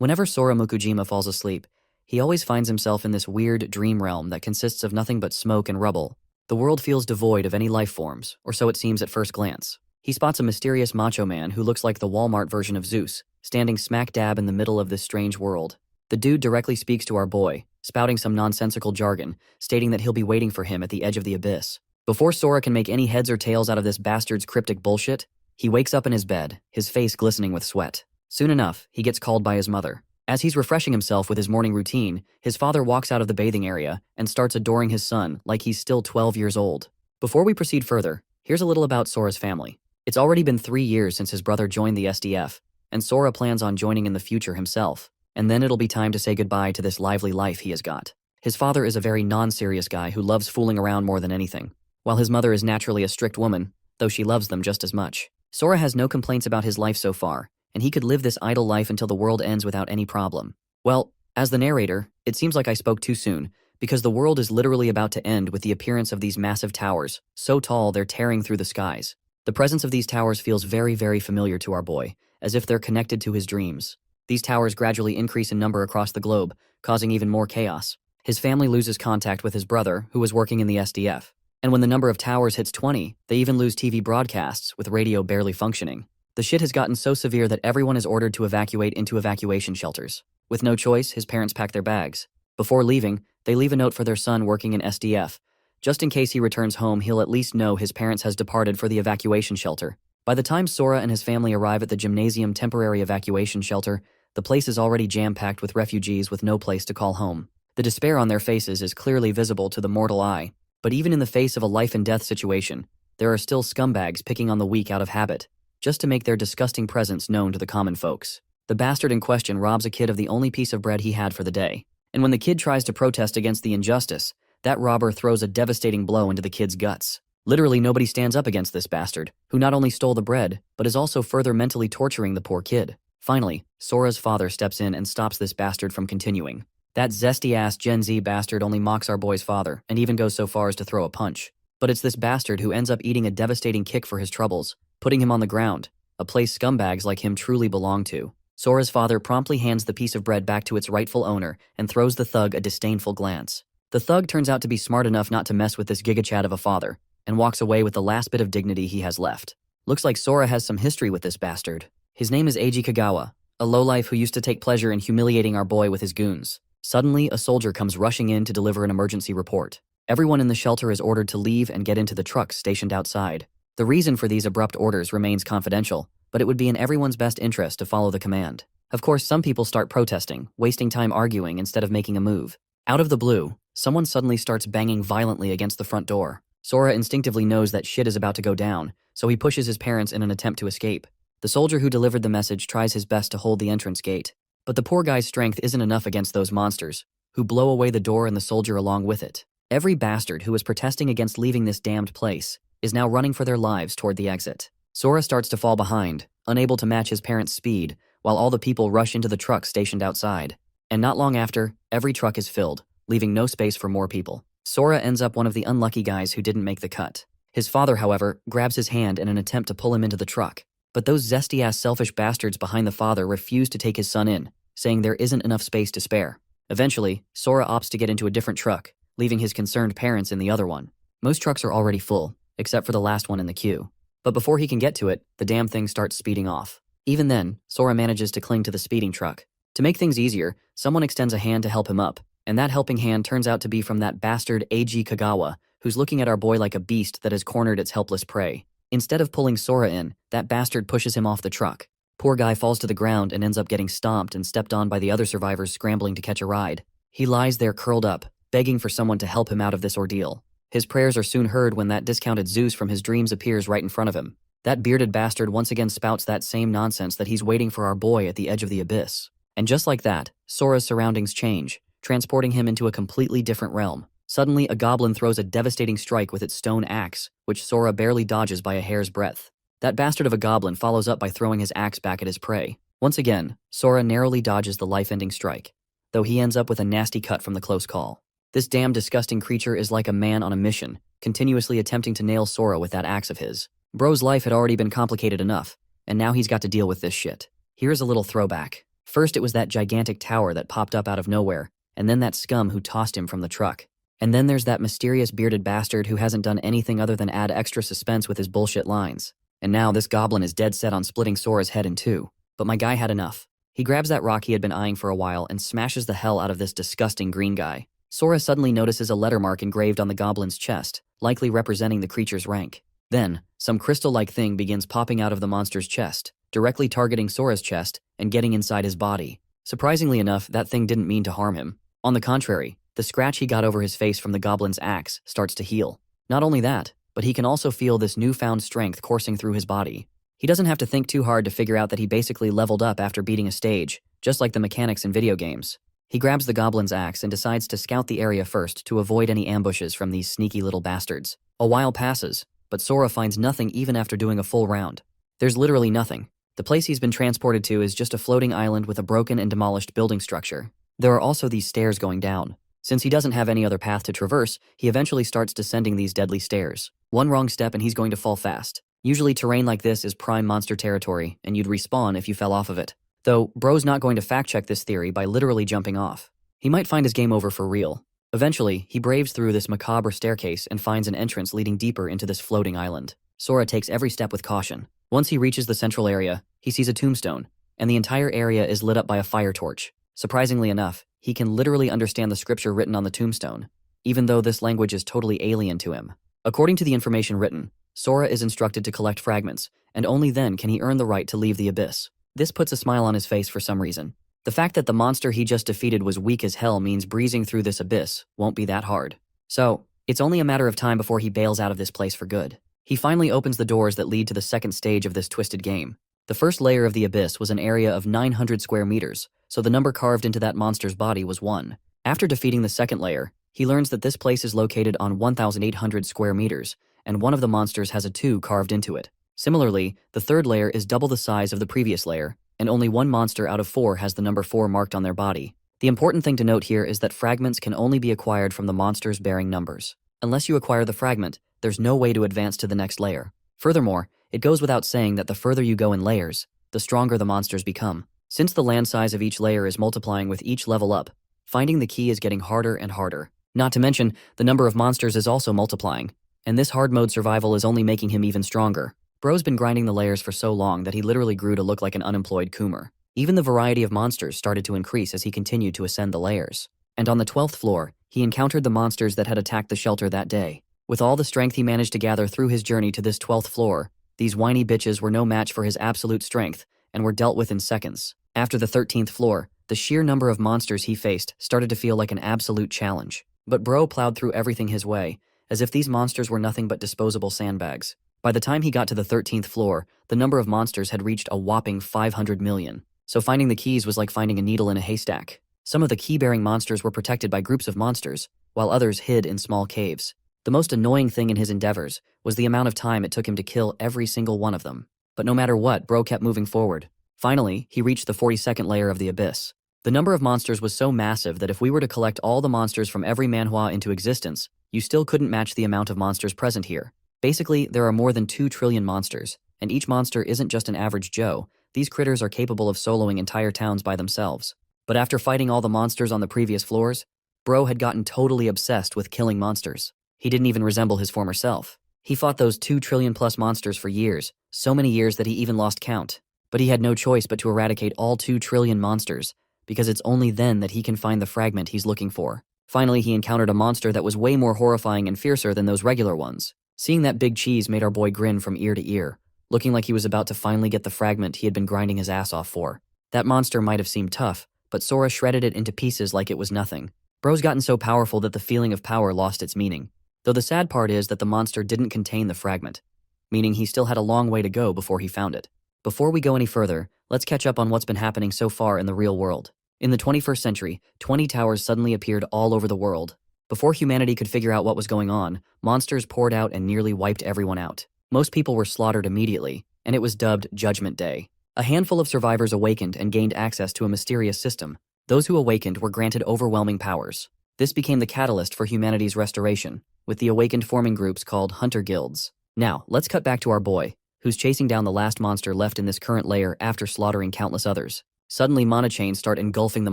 Whenever Sora Mukujima falls asleep, he always finds himself in this weird dream realm that consists of nothing but smoke and rubble. The world feels devoid of any life forms, or so it seems at first glance. He spots a mysterious macho man who looks like the Walmart version of Zeus, standing smack dab in the middle of this strange world. The dude directly speaks to our boy, spouting some nonsensical jargon, stating that he'll be waiting for him at the edge of the abyss. Before Sora can make any heads or tails out of this bastard's cryptic bullshit, he wakes up in his bed, his face glistening with sweat. Soon enough, he gets called by his mother. As he's refreshing himself with his morning routine, his father walks out of the bathing area and starts adoring his son like he's still 12 years old. Before we proceed further, here's a little about Sora's family. It's already been 3 years since his brother joined the SDF, and Sora plans on joining in the future himself. And then it'll be time to say goodbye to this lively life he has got. His father is a very non-serious guy who loves fooling around more than anything, while his mother is naturally a strict woman, though she loves them just as much. Sora has no complaints about his life so far, and he could live this idle life until the world ends without any problem. Well, as the narrator, it seems like I spoke too soon, because the world is literally about to end with the appearance of these massive towers, so tall they're tearing through the skies. The presence of these towers feels very, very familiar to our boy, as if they're connected to his dreams. These towers gradually increase in number across the globe, causing even more chaos. His family loses contact with his brother, who was working in the SDF. And when the number of towers hits 20, they even lose TV broadcasts, with radio barely functioning. The shit has gotten so severe that everyone is ordered to evacuate into evacuation shelters. With no choice, his parents pack their bags. Before leaving, they leave a note for their son working in SDF. Just in case he returns home, he'll at least know his parents has departed for the evacuation shelter. By the time Sora and his family arrive at the Gymnasium temporary evacuation shelter, the place is already jam-packed with refugees with no place to call home. The despair on their faces is clearly visible to the mortal eye. But even in the face of a life-and-death situation, there are still scumbags picking on the weak out of habit, just to make their disgusting presence known to the common folks. The bastard in question robs a kid of the only piece of bread he had for the day. And when the kid tries to protest against the injustice, that robber throws a devastating blow into the kid's guts. Literally nobody stands up against this bastard, who not only stole the bread, but is also further mentally torturing the poor kid. Finally, Sora's father steps in and stops this bastard from continuing. That zesty-ass Gen Z bastard only mocks our boy's father, and even goes so far as to throw a punch. But it's this bastard who ends up eating a devastating kick for his troubles, putting him on the ground, a place scumbags like him truly belong to. Sora's father promptly hands the piece of bread back to its rightful owner and throws the thug a disdainful glance. The thug turns out to be smart enough not to mess with this gigachad of a father, and walks away with the last bit of dignity he has left. Looks like Sora has some history with this bastard. His name is Eiji Kagawa, a lowlife who used to take pleasure in humiliating our boy with his goons. Suddenly, a soldier comes rushing in to deliver an emergency report. Everyone in the shelter is ordered to leave and get into the trucks stationed outside. The reason for these abrupt orders remains confidential, but it would be in everyone's best interest to follow the command. Of course, some people start protesting, wasting time arguing instead of making a move. Out of the blue, someone suddenly starts banging violently against the front door. Sora instinctively knows that shit is about to go down, so he pushes his parents in an attempt to escape. The soldier who delivered the message tries his best to hold the entrance gate. But the poor guy's strength isn't enough against those monsters, who blow away the door and the soldier along with it. Every bastard who was protesting against leaving this damned place is now running for their lives toward the exit. Sora starts to fall behind, unable to match his parents' speed, while all the people rush into the truck stationed outside. And not long after, every truck is filled, leaving no space for more people. Sora ends up one of the unlucky guys who didn't make the cut. His father, however, grabs his hand in an attempt to pull him into the truck. But those zesty-ass selfish bastards behind the father refuse to take his son in, saying there isn't enough space to spare. Eventually, Sora opts to get into a different truck, leaving his concerned parents in the other one. Most trucks are already full, except for the last one in the queue. But before he can get to it, the damn thing starts speeding off. Even then, Sora manages to cling to the speeding truck. To make things easier, someone extends a hand to help him up, and that helping hand turns out to be from that bastard Eiji Kagawa, who's looking at our boy like a beast that has cornered its helpless prey. Instead of pulling Sora in, that bastard pushes him off the truck. Poor guy falls to the ground and ends up getting stomped and stepped on by the other survivors scrambling to catch a ride. He lies there curled up, begging for someone to help him out of this ordeal. His prayers are soon heard when that discounted Zeus from his dreams appears right in front of him. That bearded bastard once again spouts that same nonsense that he's waiting for our boy at the edge of the abyss. And just like that, Sora's surroundings change, transporting him into a completely different realm. Suddenly, a goblin throws a devastating strike with its stone axe, which Sora barely dodges by a hair's breadth. That bastard of a goblin follows up by throwing his axe back at his prey. Once again, Sora narrowly dodges the life-ending strike, though he ends up with a nasty cut from the close call. This damn disgusting creature is like a man on a mission, continuously attempting to nail Sora with that axe of his. Bro's life had already been complicated enough, and now he's got to deal with this shit. Here's a little throwback. First, it was that gigantic tower that popped up out of nowhere, and then that scum who tossed him from the truck. And then there's that mysterious bearded bastard who hasn't done anything other than add extra suspense with his bullshit lines. And now this goblin is dead set on splitting Sora's head in two. But my guy had enough. He grabs that rock he had been eyeing for a while and smashes the hell out of this disgusting green guy. Sora suddenly notices a letter mark engraved on the goblin's chest, likely representing the creature's rank. Then, some crystal-like thing begins popping out of the monster's chest, directly targeting Sora's chest and getting inside his body. Surprisingly enough, that thing didn't mean to harm him. On the contrary, the scratch he got over his face from the goblin's axe starts to heal. Not only that, but he can also feel this newfound strength coursing through his body. He doesn't have to think too hard to figure out that he basically leveled up after beating a stage, just like the mechanics in video games. He grabs the goblin's axe and decides to scout the area first to avoid any ambushes from these sneaky little bastards. A while passes, but Sora finds nothing even after doing a full round. There's literally nothing. The place he's been transported to is just a floating island with a broken and demolished building structure. There are also these stairs going down. Since he doesn't have any other path to traverse, he eventually starts descending these deadly stairs. One wrong step and he's going to fall fast. Usually terrain like this is prime monster territory, and you'd respawn if you fell off of it. Though, bro's not going to fact-check this theory by literally jumping off. He might find his game over for real. Eventually, he braves through this macabre staircase and finds an entrance leading deeper into this floating island. Sora takes every step with caution. Once he reaches the central area, he sees a tombstone, and the entire area is lit up by a fire torch. Surprisingly enough, he can literally understand the scripture written on the tombstone, even though this language is totally alien to him. According to the information written, Sora is instructed to collect fragments, and only then can he earn the right to leave the abyss. This puts a smile on his face for some reason. The fact that the monster he just defeated was weak as hell means breezing through this abyss won't be that hard. So, it's only a matter of time before he bails out of this place for good. He finally opens the doors that lead to the second stage of this twisted game. The first layer of the abyss was an area of 900 square meters, so the number carved into that monster's body was 1. After defeating the second layer, he learns that this place is located on 1,800 square meters, and one of the monsters has a 2 carved into it. Similarly, the third layer is double the size of the previous layer, and only one monster out of 4 has the number 4 marked on their body. The important thing to note here is that fragments can only be acquired from the monsters bearing numbers. Unless you acquire the fragment, there's no way to advance to the next layer. Furthermore, it goes without saying that the further you go in layers, the stronger the monsters become. Since the land size of each layer is multiplying with each level up, finding the key is getting harder and harder. Not to mention, the number of monsters is also multiplying, and this hard mode survival is only making him even stronger. Bro's been grinding the layers for so long that he literally grew to look like an unemployed Coomer. Even the variety of monsters started to increase as he continued to ascend the layers. And on the 12th floor, he encountered the monsters that had attacked the shelter that day. With all the strength he managed to gather through his journey to this 12th floor, these whiny bitches were no match for his absolute strength and were dealt with in seconds. After the 13th floor, the sheer number of monsters he faced started to feel like an absolute challenge. But Bro plowed through everything his way, as if these monsters were nothing but disposable sandbags. By the time he got to the 13th floor, the number of monsters had reached a whopping 500 million. So finding the keys was like finding a needle in a haystack. Some of the key-bearing monsters were protected by groups of monsters, while others hid in small caves. The most annoying thing in his endeavors was the amount of time it took him to kill every single one of them. But no matter what, Bro kept moving forward. Finally, he reached the 42nd layer of the abyss. The number of monsters was so massive that if we were to collect all the monsters from every manhwa into existence, you still couldn't match the amount of monsters present here. Basically, there are more than 2 trillion monsters, and each monster isn't just an average Joe. These critters are capable of soloing entire towns by themselves. But after fighting all the monsters on the previous floors, Bro had gotten totally obsessed with killing monsters. He didn't even resemble his former self. He fought those 2 trillion plus monsters for years, so many years that he even lost count. But he had no choice but to eradicate all 2 trillion monsters, because it's only then that he can find the fragment he's looking for. Finally, he encountered a monster that was way more horrifying and fiercer than those regular ones. Seeing that big cheese made our boy grin from ear to ear, looking like he was about to finally get the fragment he had been grinding his ass off for. That monster might have seemed tough, but Sora shredded it into pieces like it was nothing. Bro's gotten so powerful that the feeling of power lost its meaning. Though the sad part is that the monster didn't contain the fragment, meaning he still had a long way to go before he found it. Before we go any further, let's catch up on what's been happening so far in the real world. In the 21st century, 20 towers suddenly appeared all over the world. Before humanity could figure out what was going on, monsters poured out and nearly wiped everyone out. Most people were slaughtered immediately, and it was dubbed Judgment Day. A handful of survivors awakened and gained access to a mysterious system. Those who awakened were granted overwhelming powers. This became the catalyst for humanity's restoration, with the awakened forming groups called Hunter Guilds. Now, let's cut back to our boy, who's chasing down the last monster left in this current layer after slaughtering countless others. Suddenly, mana chains start engulfing the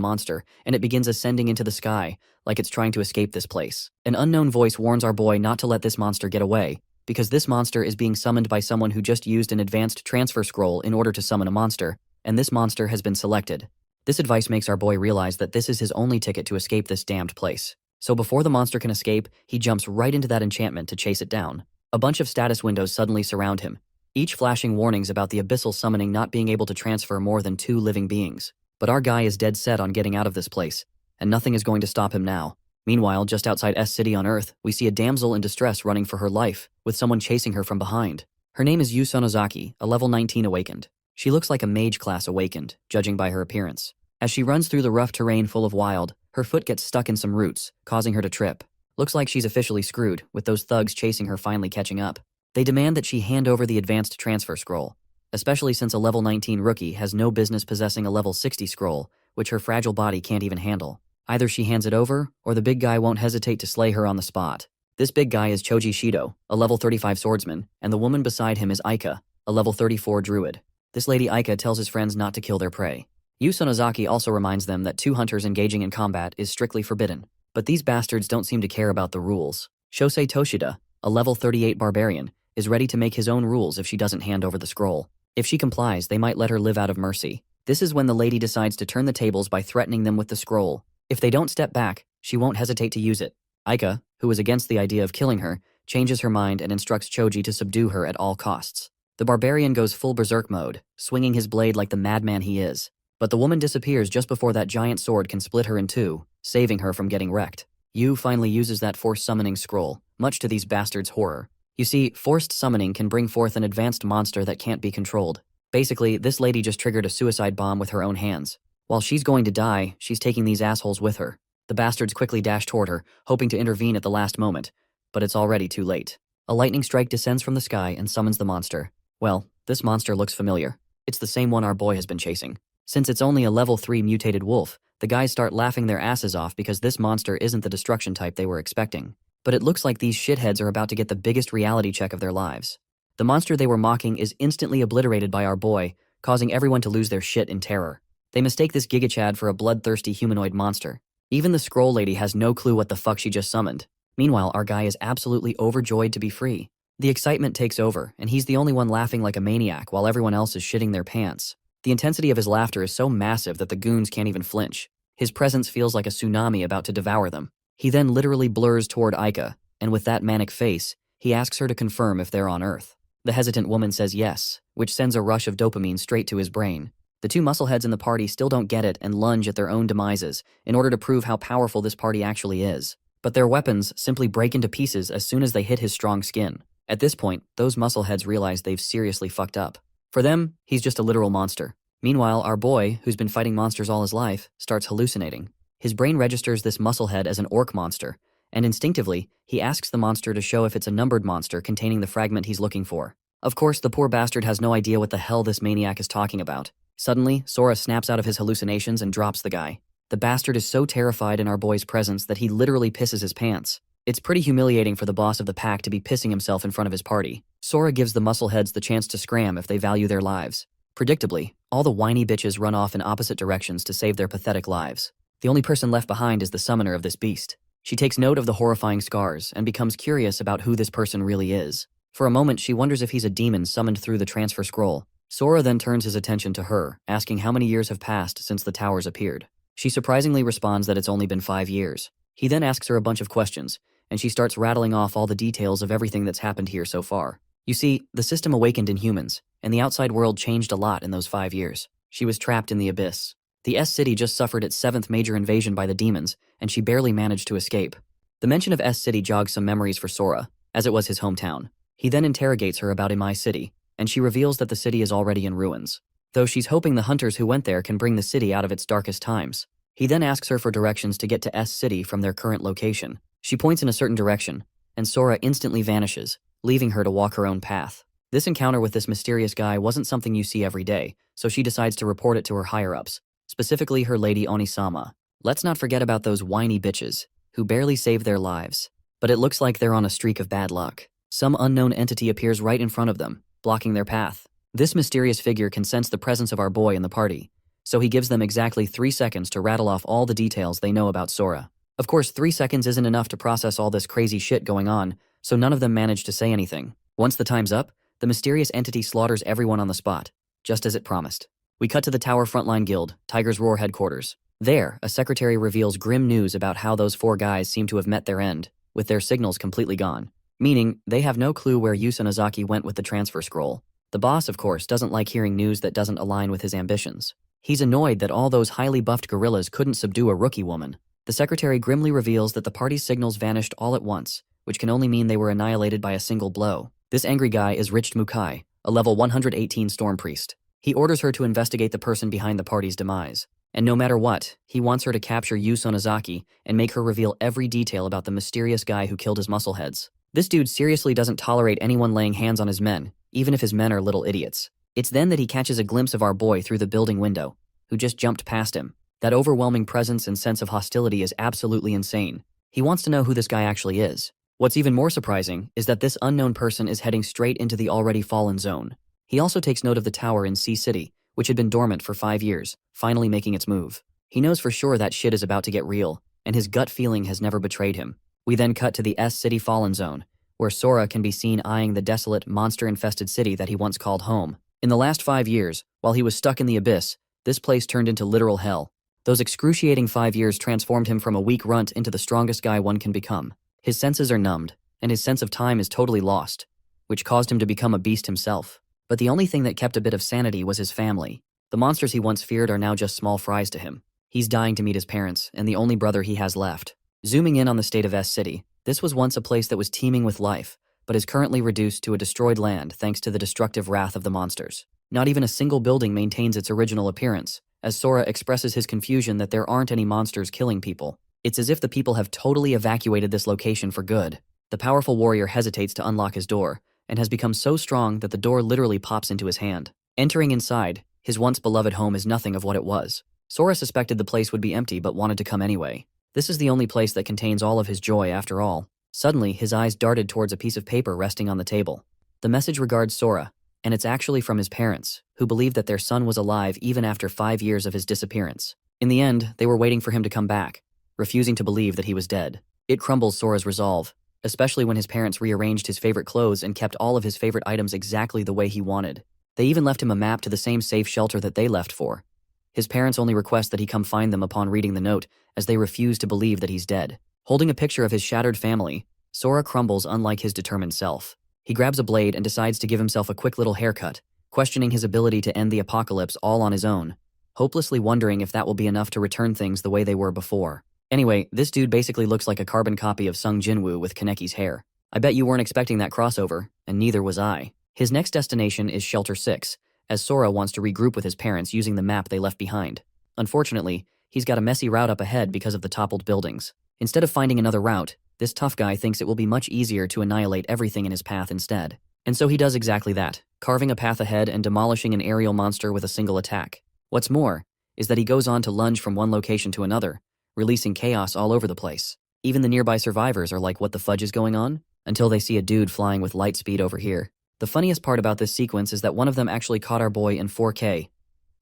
monster, and it begins ascending into the sky, like it's trying to escape this place. An unknown voice warns our boy not to let this monster get away, because this monster is being summoned by someone who just used an advanced transfer scroll in order to summon a monster, and this monster has been selected. This advice makes our boy realize that this is his only ticket to escape this damned place. So before the monster can escape, he jumps right into that enchantment to chase it down. A bunch of status windows suddenly surround him, each flashing warnings about the abyssal summoning not being able to transfer more than 2 living beings. But our guy is dead set on getting out of this place, and nothing is going to stop him now. Meanwhile, just outside S City on Earth, we see a damsel in distress running for her life, with someone chasing her from behind. Her name is Yu Sonozaki, a level 19 awakened. She looks like a mage class awakened, judging by her appearance. As she runs through the rough terrain full of wild, her foot gets stuck in some roots, causing her to trip. Looks like she's officially screwed, with those thugs chasing her finally catching up. They demand that she hand over the advanced transfer scroll, especially since a level 19 rookie has no business possessing a level 60 scroll, which her fragile body can't even handle. Either she hands it over, or the big guy won't hesitate to slay her on the spot. This big guy is Choji Shido, a level 35 swordsman, and the woman beside him is Aika, a level 34 druid. This lady Aika tells his friends not to kill their prey. Yu Sonozaki also reminds them that 2 hunters engaging in combat is strictly forbidden. But these bastards don't seem to care about the rules. Shosei Toshida, a level 38 barbarian, is ready to make his own rules if she doesn't hand over the scroll. If she complies, they might let her live out of mercy. This is when the lady decides to turn the tables by threatening them with the scroll. If they don't step back, she won't hesitate to use it. Aika, who is against the idea of killing her, changes her mind and instructs Choji to subdue her at all costs. The barbarian goes full berserk mode, swinging his blade like the madman he is. But the woman disappears just before that giant sword can split her in two, saving her from getting wrecked. Yu finally uses that force summoning scroll, much to these bastards' horror. You see, forced summoning can bring forth an advanced monster that can't be controlled. Basically, this lady just triggered a suicide bomb with her own hands. While she's going to die, she's taking these assholes with her. The bastards quickly dash toward her, hoping to intervene at the last moment. But it's already too late. A lightning strike descends from the sky and summons the monster. Well, this monster looks familiar. It's the same one our boy has been chasing. Since it's only a level 3 mutated wolf, the guys start laughing their asses off because this monster isn't the destruction type they were expecting. But it looks like these shitheads are about to get the biggest reality check of their lives. The monster they were mocking is instantly obliterated by our boy, causing everyone to lose their shit in terror. They mistake this Giga Chad for a bloodthirsty humanoid monster. Even the scroll lady has no clue what the fuck she just summoned. Meanwhile, our guy is absolutely overjoyed to be free. The excitement takes over, and he's the only one laughing like a maniac while everyone else is shitting their pants. The intensity of his laughter is so massive that the goons can't even flinch. His presence feels like a tsunami about to devour them. He then literally blurs toward Aika, and with that manic face, he asks her to confirm if they're on Earth. The hesitant woman says yes, which sends a rush of dopamine straight to his brain. The two muscleheads in the party still don't get it and lunge at their own demises in order to prove how powerful this party actually is. But their weapons simply break into pieces as soon as they hit his strong skin. At this point, those muscleheads realize they've seriously fucked up. For them, he's just a literal monster. Meanwhile, our boy, who's been fighting monsters all his life, starts hallucinating. His brain registers this musclehead as an orc monster, and instinctively, he asks the monster to show if it's a numbered monster containing the fragment he's looking for. Of course, the poor bastard has no idea what the hell this maniac is talking about. Suddenly, Sora snaps out of his hallucinations and drops the guy. The bastard is so terrified in our boy's presence that he literally pisses his pants. It's pretty humiliating for the boss of the pack to be pissing himself in front of his party. Sora gives the muscleheads the chance to scram if they value their lives. Predictably, all the whiny bitches run off in opposite directions to save their pathetic lives. The only person left behind is the summoner of this beast. She takes note of the horrifying scars and becomes curious about who this person really is. For a moment, she wonders if he's a demon summoned through the transfer scroll. Sora then turns his attention to her, asking how many years have passed since the towers appeared. She surprisingly responds that it's only been 5 years. He then asks her a bunch of questions, and she starts rattling off all the details of everything that's happened here so far. You see, the system awakened in humans, and the outside world changed a lot in those 5 years. She was trapped in the abyss. The S-City just suffered its 7th major invasion by the demons, and she barely managed to escape. The mention of S-City jogs some memories for Sora, as it was his hometown. He then interrogates her about Imai City, and she reveals that the city is already in ruins, though she's hoping the hunters who went there can bring the city out of its darkest times. He then asks her for directions to get to S-City from their current location. She points in a certain direction, and Sora instantly vanishes, leaving her to walk her own path. This encounter with this mysterious guy wasn't something you see every day, so she decides to report it to her higher-ups, specifically her lady Onisama. Let's not forget about those whiny bitches, who barely saved their lives. But it looks like they're on a streak of bad luck. Some unknown entity appears right in front of them, blocking their path. This mysterious figure can sense the presence of our boy in the party, so he gives them exactly 3 seconds to rattle off all the details they know about Sora. Of course, 3 seconds isn't enough to process all this crazy shit going on, so none of them manage to say anything. Once the time's up, the mysterious entity slaughters everyone on the spot, just as it promised. We cut to the Tower Frontline Guild, Tiger's Roar headquarters. There, a secretary reveals grim news about how those 4 guys seem to have met their end, with their signals completely gone. Meaning, they have no clue where Yusa Nozaki went with the transfer scroll. The boss, of course, doesn't like hearing news that doesn't align with his ambitions. He's annoyed that all those highly buffed gorillas couldn't subdue a rookie woman. The secretary grimly reveals that the party's signals vanished all at once, which can only mean they were annihilated by a single blow. This angry guy is Richt Mukai, a level 118 Storm Priest. He orders her to investigate the person behind the party's demise. And no matter what, he wants her to capture Yu Sonozaki and make her reveal every detail about the mysterious guy who killed his muscleheads. This dude seriously doesn't tolerate anyone laying hands on his men, even if his men are little idiots. It's then that he catches a glimpse of our boy through the building window, who just jumped past him. That overwhelming presence and sense of hostility is absolutely insane. He wants to know who this guy actually is. What's even more surprising is that this unknown person is heading straight into the already fallen zone. He also takes note of the tower in Sea City, which had been dormant for 5 years, finally making its move. He knows for sure that shit is about to get real, and his gut feeling has never betrayed him. We then cut to the S City Fallen Zone, where Sora can be seen eyeing the desolate, monster-infested city that he once called home. In the last 5 years, while he was stuck in the abyss, this place turned into literal hell. Those excruciating 5 years transformed him from a weak runt into the strongest guy one can become. His senses are numbed, and his sense of time is totally lost, which caused him to become a beast himself. But the only thing that kept a bit of sanity was his family. The monsters he once feared are now just small fries to him. He's dying to meet his parents, and the only brother he has left. Zooming in on the state of S City, this was once a place that was teeming with life, but is currently reduced to a destroyed land thanks to the destructive wrath of the monsters. Not even a single building maintains its original appearance, as Sora expresses his confusion that there aren't any monsters killing people. It's as if the people have totally evacuated this location for good. The powerful warrior hesitates to unlock his door, and has become so strong that the door literally pops into his hand. Entering inside, his once beloved home is nothing of what it was. Sora suspected the place would be empty but wanted to come anyway. This is the only place that contains all of his joy after all. Suddenly, his eyes darted towards a piece of paper resting on the table. The message regards Sora, and it's actually from his parents, who believed that their son was alive even after 5 years of his disappearance. In the end, they were waiting for him to come back, refusing to believe that he was dead. It crumbles Sora's resolve, especially when his parents rearranged his favorite clothes and kept all of his favorite items exactly the way he wanted. They even left him a map to the same safe shelter that they left for. His parents only request that he come find them upon reading the note, as they refuse to believe that he's dead. Holding a picture of his shattered family, Sora crumbles unlike his determined self. He grabs a blade and decides to give himself a quick little haircut, questioning his ability to end the apocalypse all on his own, hopelessly wondering if that will be enough to return things the way they were before. Anyway, this dude basically looks like a carbon copy of Sung Jinwoo with Kaneki's hair. I bet you weren't expecting that crossover, and neither was I. His next destination is Shelter 6, as Sora wants to regroup with his parents using the map they left behind. Unfortunately, he's got a messy route up ahead because of the toppled buildings. Instead of finding another route, this tough guy thinks it will be much easier to annihilate everything in his path instead. And so he does exactly that, carving a path ahead and demolishing an aerial monster with a single attack. What's more, is that he goes on to lunge from one location to another, releasing chaos all over the place. Even the nearby survivors are like, what the fudge is going on? Until they see a dude flying with light speed over here. The funniest part about this sequence is that one of them actually caught our boy in 4K.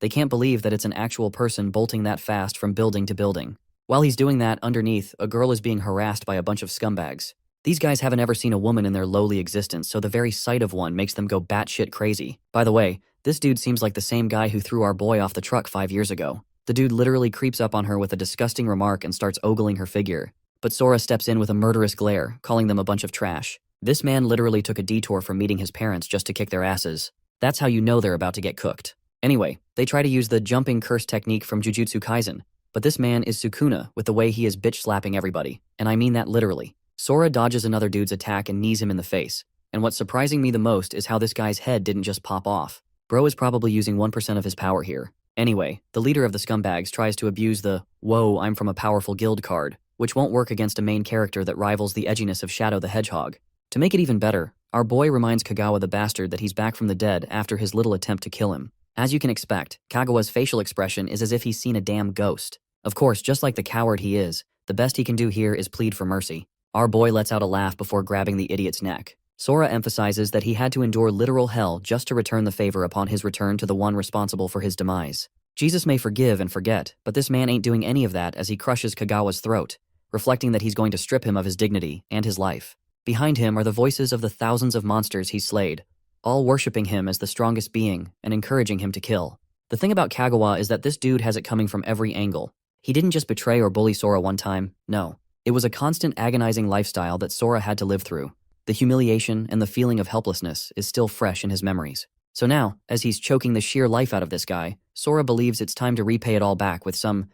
They can't believe that it's an actual person bolting that fast from building to building. While he's doing that, underneath, a girl is being harassed by a bunch of scumbags. These guys haven't ever seen a woman in their lowly existence, so the very sight of one makes them go batshit crazy. By the way, this dude seems like the same guy who threw our boy off the truck 5 years ago. The dude literally creeps up on her with a disgusting remark and starts ogling her figure. But Sora steps in with a murderous glare, calling them a bunch of trash. This man literally took a detour from meeting his parents just to kick their asses. That's how you know they're about to get cooked. Anyway, they try to use the jumping curse technique from Jujutsu Kaisen, but this man is Sukuna with the way he is bitch-slapping everybody, and I mean that literally. Sora dodges another dude's attack and knees him in the face, and what's surprising me the most is how this guy's head didn't just pop off. Bro is probably using 1% of his power here. Anyway, the leader of the scumbags tries to abuse the "whoa, I'm from a powerful guild" card, which won't work against a main character that rivals the edginess of Shadow the Hedgehog. To make it even better, our boy reminds Kagawa the bastard that he's back from the dead after his little attempt to kill him. As you can expect, Kagawa's facial expression is as if he's seen a damn ghost. Of course, just like the coward he is, the best he can do here is plead for mercy. Our boy lets out a laugh before grabbing the idiot's neck. Sora emphasizes that he had to endure literal hell just to return the favor upon his return to the one responsible for his demise. Jesus may forgive and forget, but this man ain't doing any of that as he crushes Kagawa's throat, reflecting that he's going to strip him of his dignity and his life. Behind him are the voices of the thousands of monsters he's slayed, all worshipping him as the strongest being and encouraging him to kill. The thing about Kagawa is that this dude has it coming from every angle. He didn't just betray or bully Sora one time, no. It was a constant agonizing lifestyle that Sora had to live through. The humiliation and the feeling of helplessness is still fresh in his memories. So now, as he's choking the sheer life out of this guy, Sora believes it's time to repay it all back with some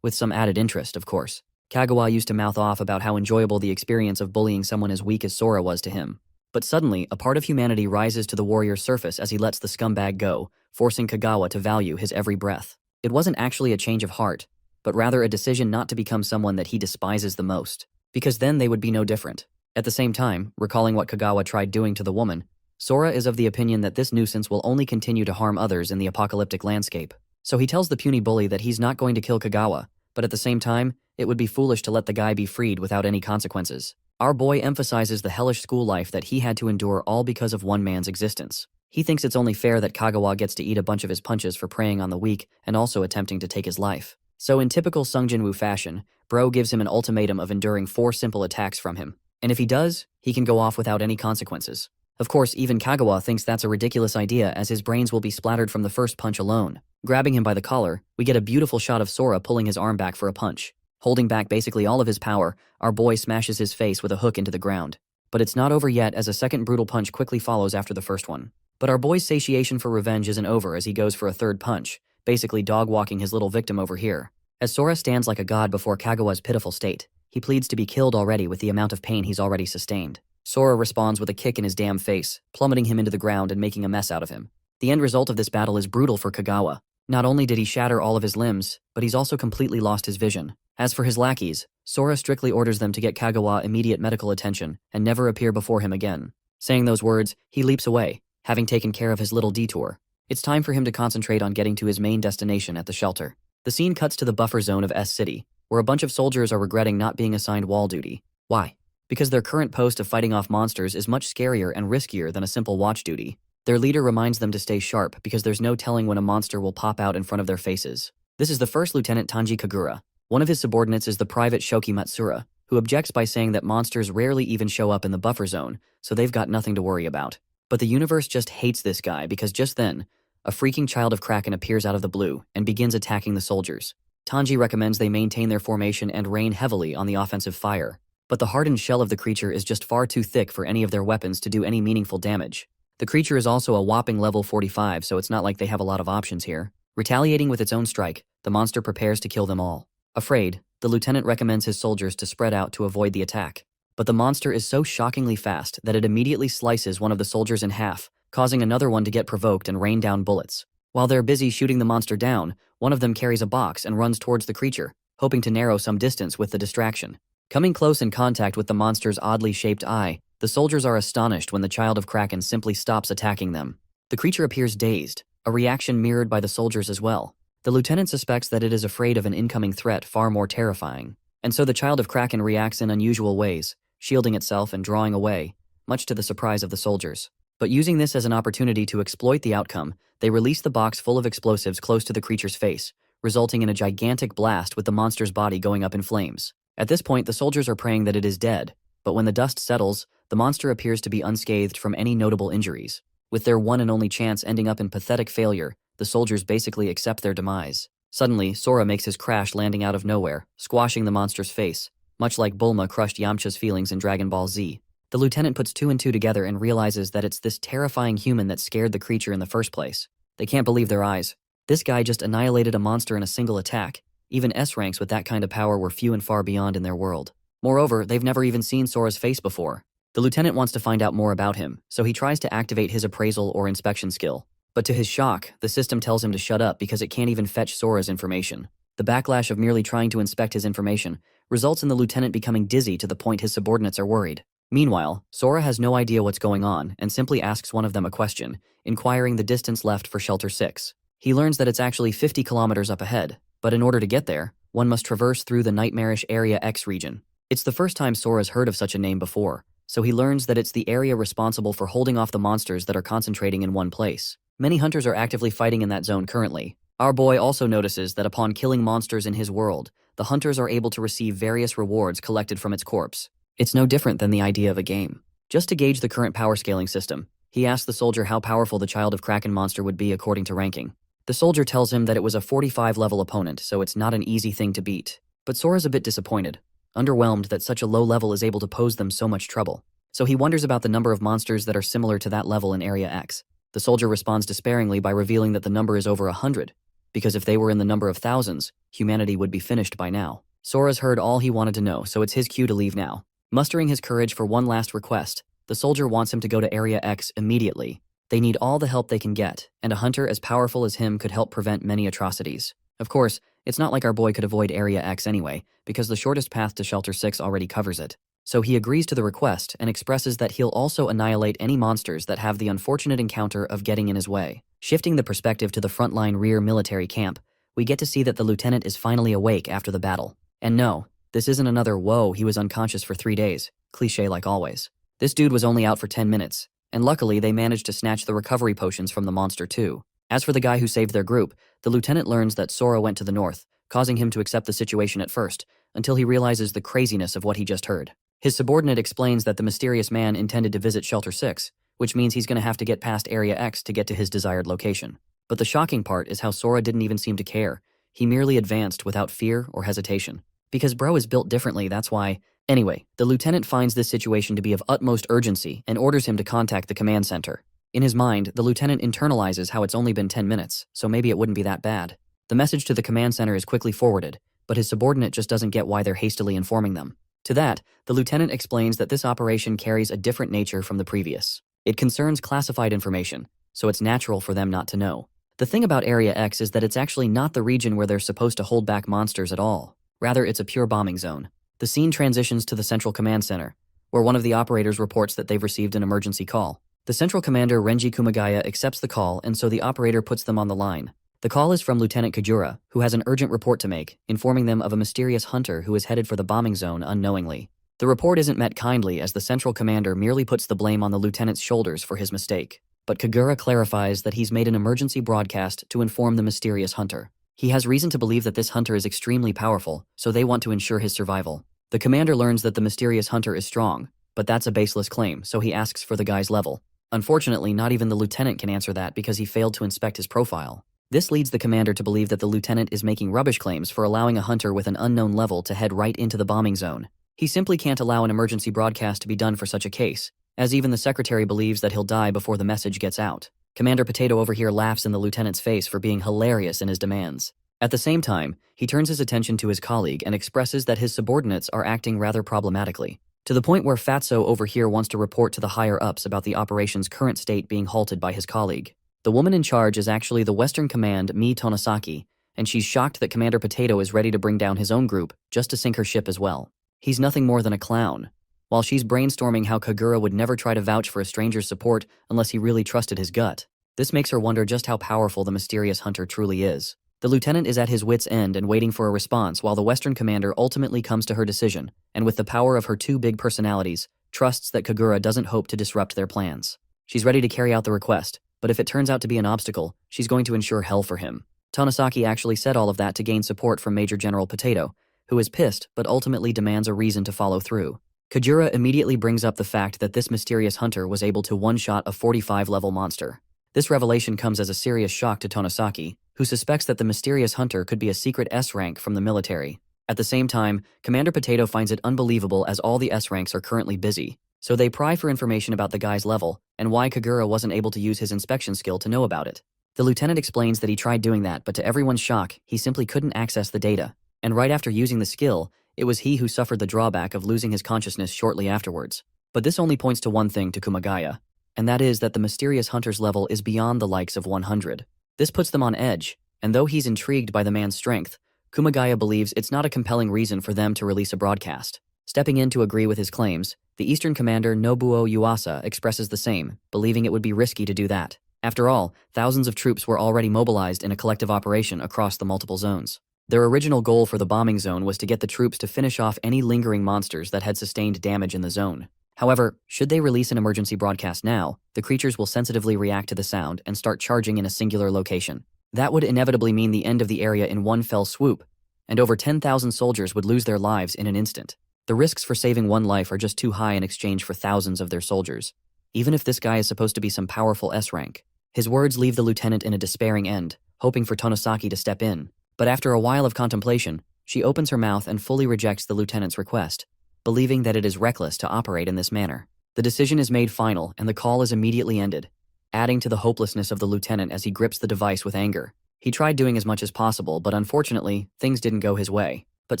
added interest, of course. Kagawa used to mouth off about how enjoyable the experience of bullying someone as weak as Sora was to him. But suddenly, a part of humanity rises to the warrior's surface as he lets the scumbag go, forcing Kagawa to value his every breath. It wasn't actually a change of heart, but rather a decision not to become someone that he despises the most, because then they would be no different. At the same time, recalling what Kagawa tried doing to the woman, Sora is of the opinion that this nuisance will only continue to harm others in the apocalyptic landscape. So he tells the puny bully that he's not going to kill Kagawa, but at the same time, it would be foolish to let the guy be freed without any consequences. Our boy emphasizes the hellish school life that he had to endure all because of one man's existence. He thinks it's only fair that Kagawa gets to eat a bunch of his punches for preying on the weak and also attempting to take his life. So in typical Sung Jin-woo fashion, Bro gives him an ultimatum of enduring 4 simple attacks from him. And if he does, he can go off without any consequences. Of course, even Kagawa thinks that's a ridiculous idea as his brains will be splattered from the first punch alone. Grabbing him by the collar, we get a beautiful shot of Sora pulling his arm back for a punch. Holding back basically all of his power, our boy smashes his face with a hook into the ground. But it's not over yet as a second brutal punch quickly follows after the first one. But our boy's satiation for revenge isn't over as he goes for a third punch, basically dog-walking his little victim over here. As Sora stands like a god before Kagawa's pitiful state, he pleads to be killed already with the amount of pain he's already sustained. Sora responds with a kick in his damn face, plummeting him into the ground and making a mess out of him. The end result of this battle is brutal for Kagawa. Not only did he shatter all of his limbs, but he's also completely lost his vision. As for his lackeys, Sora strictly orders them to get Kagawa immediate medical attention and never appear before him again. Saying those words, he leaps away, having taken care of his little detour. It's time for him to concentrate on getting to his main destination at the shelter. The scene cuts to the buffer zone of S City, where a bunch of soldiers are regretting not being assigned wall duty. Why? Because their current post of fighting off monsters is much scarier and riskier than a simple watch duty. Their leader reminds them to stay sharp because there's no telling when a monster will pop out in front of their faces. This is the first Lieutenant Tanji Kagura. One of his subordinates is the private Shoki Matsura, who objects by saying that monsters rarely even show up in the buffer zone, so they've got nothing to worry about. But the universe just hates this guy because just then, a freaking child of Kraken appears out of the blue and begins attacking the soldiers. Tanji recommends they maintain their formation and rain heavily on the offensive fire. But the hardened shell of the creature is just far too thick for any of their weapons to do any meaningful damage. The creature is also a whopping level 45, so it's not like they have a lot of options here. Retaliating with its own strike, the monster prepares to kill them all. Afraid, the lieutenant recommends his soldiers to spread out to avoid the attack. But the monster is so shockingly fast that it immediately slices one of the soldiers in half, causing another one to get provoked and rain down bullets. While they're busy shooting the monster down, one of them carries a box and runs towards the creature, hoping to narrow some distance with the distraction. Coming close in contact with the monster's oddly shaped eye, the soldiers are astonished when the child of Kraken simply stops attacking them. The creature appears dazed, a reaction mirrored by the soldiers as well. The lieutenant suspects that it is afraid of an incoming threat far more terrifying, and so the child of Kraken reacts in unusual ways, shielding itself and drawing away, much to the surprise of the soldiers. But using this as an opportunity to exploit the outcome, they release the box full of explosives close to the creature's face, resulting in a gigantic blast with the monster's body going up in flames. At this point, the soldiers are praying that it is dead, but when the dust settles, the monster appears to be unscathed from any notable injuries. With their one and only chance ending up in pathetic failure, the soldiers basically accept their demise. Suddenly, Sora makes his crash landing out of nowhere, squashing the monster's face, much like Bulma crushed Yamcha's feelings in Dragon Ball Z. The lieutenant puts 2 and 2 together and realizes that it's this terrifying human that scared the creature in the first place. They can't believe their eyes. This guy just annihilated a monster in a single attack. Even S ranks with that kind of power were few and far beyond in their world. Moreover, they've never even seen Sora's face before. The lieutenant wants to find out more about him, so he tries to activate his appraisal or inspection skill. But to his shock, the system tells him to shut up because it can't even fetch Sora's information. The backlash of merely trying to inspect his information results in the lieutenant becoming dizzy to the point his subordinates are worried. Meanwhile, Sora has no idea what's going on and simply asks one of them a question, inquiring the distance left for Shelter 6. He learns that it's actually 50 kilometers up ahead, but in order to get there, one must traverse through the nightmarish Area X region. It's the first time Sora's heard of such a name before, so he learns that it's the area responsible for holding off the monsters that are concentrating in one place. Many hunters are actively fighting in that zone currently. Our boy also notices that upon killing monsters in his world, the hunters are able to receive various rewards collected from its corpse. It's no different than the idea of a game. Just to gauge the current power scaling system, he asks the soldier how powerful the child of Kraken monster would be according to ranking. The soldier tells him that it was a 45 level opponent, so it's not an easy thing to beat. But Sora's a bit disappointed, underwhelmed that such a low level is able to pose them so much trouble. So he wonders about the number of monsters that are similar to that level in Area X. The soldier responds despairingly by revealing that the number is over 100, because if they were in the number of thousands, humanity would be finished by now. Sora's heard all he wanted to know, so it's his cue to leave now. Mustering his courage for one last request, the soldier wants him to go to Area X immediately. They need all the help they can get, and a hunter as powerful as him could help prevent many atrocities. Of course, it's not like our boy could avoid Area X anyway, because the shortest path to Shelter 6 already covers it. So he agrees to the request and expresses that he'll also annihilate any monsters that have the unfortunate encounter of getting in his way. Shifting the perspective to the frontline rear military camp, we get to see that the lieutenant is finally awake after the battle. And no, this isn't another "whoa, he was unconscious for 3 days" cliché like always. This dude was only out for 10 minutes, and luckily they managed to snatch the recovery potions from the monster too. As for the guy who saved their group, the lieutenant learns that Sora went to the north, causing him to accept the situation at first, until he realizes the craziness of what he just heard. His subordinate explains that the mysterious man intended to visit Shelter 6, which means he's going to have to get past Area X to get to his desired location. But the shocking part is how Sora didn't even seem to care. He merely advanced without fear or hesitation. Because bro is built differently, that's why. Anyway, the lieutenant finds this situation to be of utmost urgency and orders him to contact the command center. In his mind, the lieutenant internalizes how it's only been 10 minutes, so maybe it wouldn't be that bad. The message to the command center is quickly forwarded, but his subordinate just doesn't get why they're hastily informing them. To that, the lieutenant explains that this operation carries a different nature from the previous. It concerns classified information, so it's natural for them not to know. The thing about Area X is that it's actually not the region where they're supposed to hold back monsters at all. Rather, it's a pure bombing zone. The scene transitions to the central command center, where one of the operators reports that they've received an emergency call. The central commander, Renji Kumagaya, accepts the call, and so the operator puts them on the line. The call is from Lieutenant Kajura, who has an urgent report to make, informing them of a mysterious hunter who is headed for the bombing zone unknowingly. The report isn't met kindly, as the central commander merely puts the blame on the lieutenant's shoulders for his mistake. But Kagura clarifies that he's made an emergency broadcast to inform the mysterious hunter. He has reason to believe that this hunter is extremely powerful, so they want to ensure his survival. The commander learns that the mysterious hunter is strong, but that's a baseless claim, so he asks for the guy's level. Unfortunately, not even the lieutenant can answer that because he failed to inspect his profile. This leads the commander to believe that the lieutenant is making rubbish claims for allowing a hunter with an unknown level to head right into the bombing zone. He simply can't allow an emergency broadcast to be done for such a case, as even the secretary believes that he'll die before the message gets out. Commander Potato over here laughs in the lieutenant's face for being hilarious in his demands. At the same time, he turns his attention to his colleague and expresses that his subordinates are acting rather problematically, to the point where Fatso over here wants to report to the higher-ups about the operation's current state being halted by his colleague. The woman in charge is actually the Western Command Mi Tonosaki, and she's shocked that Commander Potato is ready to bring down his own group just to sink her ship as well. He's nothing more than a clown. While she's brainstorming how Kagura would never try to vouch for a stranger's support unless he really trusted his gut. This makes her wonder just how powerful the mysterious hunter truly is. The lieutenant is at his wit's end and waiting for a response while the Western commander ultimately comes to her decision, and with the power of her two big personalities, trusts that Kagura doesn't hope to disrupt their plans. She's ready to carry out the request, but if it turns out to be an obstacle, she's going to ensure hell for him. Tonosaki actually said all of that to gain support from Major General Potato, who is pissed but ultimately demands a reason to follow through. Kajura immediately brings up the fact that this mysterious hunter was able to one-shot a 45-level monster. This revelation comes as a serious shock to Tonosaki, who suspects that the mysterious hunter could be a secret S rank from the military. At the same time, Commander Potato finds it unbelievable as all the S ranks are currently busy, so they pry for information about the guy's level and why Kagura wasn't able to use his inspection skill to know about it. The lieutenant explains that he tried doing that, but to everyone's shock, he simply couldn't access the data, and right after using the skill, it was he who suffered the drawback of losing his consciousness shortly afterwards. But this only points to one thing to Kumagaya, and that is that the mysterious hunter's level is beyond the likes of 100. This puts them on edge, and though he's intrigued by the man's strength, Kumagaya believes it's not a compelling reason for them to release a broadcast. Stepping in to agree with his claims, the Eastern commander Nobuo Yuasa expresses the same, believing it would be risky to do that. After all, thousands of troops were already mobilized in a collective operation across the multiple zones. Their original goal for the bombing zone was to get the troops to finish off any lingering monsters that had sustained damage in the zone. However, should they release an emergency broadcast now, the creatures will sensitively react to the sound and start charging in a singular location. That would inevitably mean the end of the area in one fell swoop, and over 10,000 soldiers would lose their lives in an instant. The risks for saving one life are just too high in exchange for thousands of their soldiers, even if this guy is supposed to be some powerful S rank. His words leave the lieutenant in a despairing end, hoping for Tonosaki to step in. But after a while of contemplation, she opens her mouth and fully rejects the lieutenant's request, believing that it is reckless to operate in this manner. The decision is made final and the call is immediately ended, adding to the hopelessness of the lieutenant as he grips the device with anger. He tried doing as much as possible, but unfortunately, things didn't go his way. But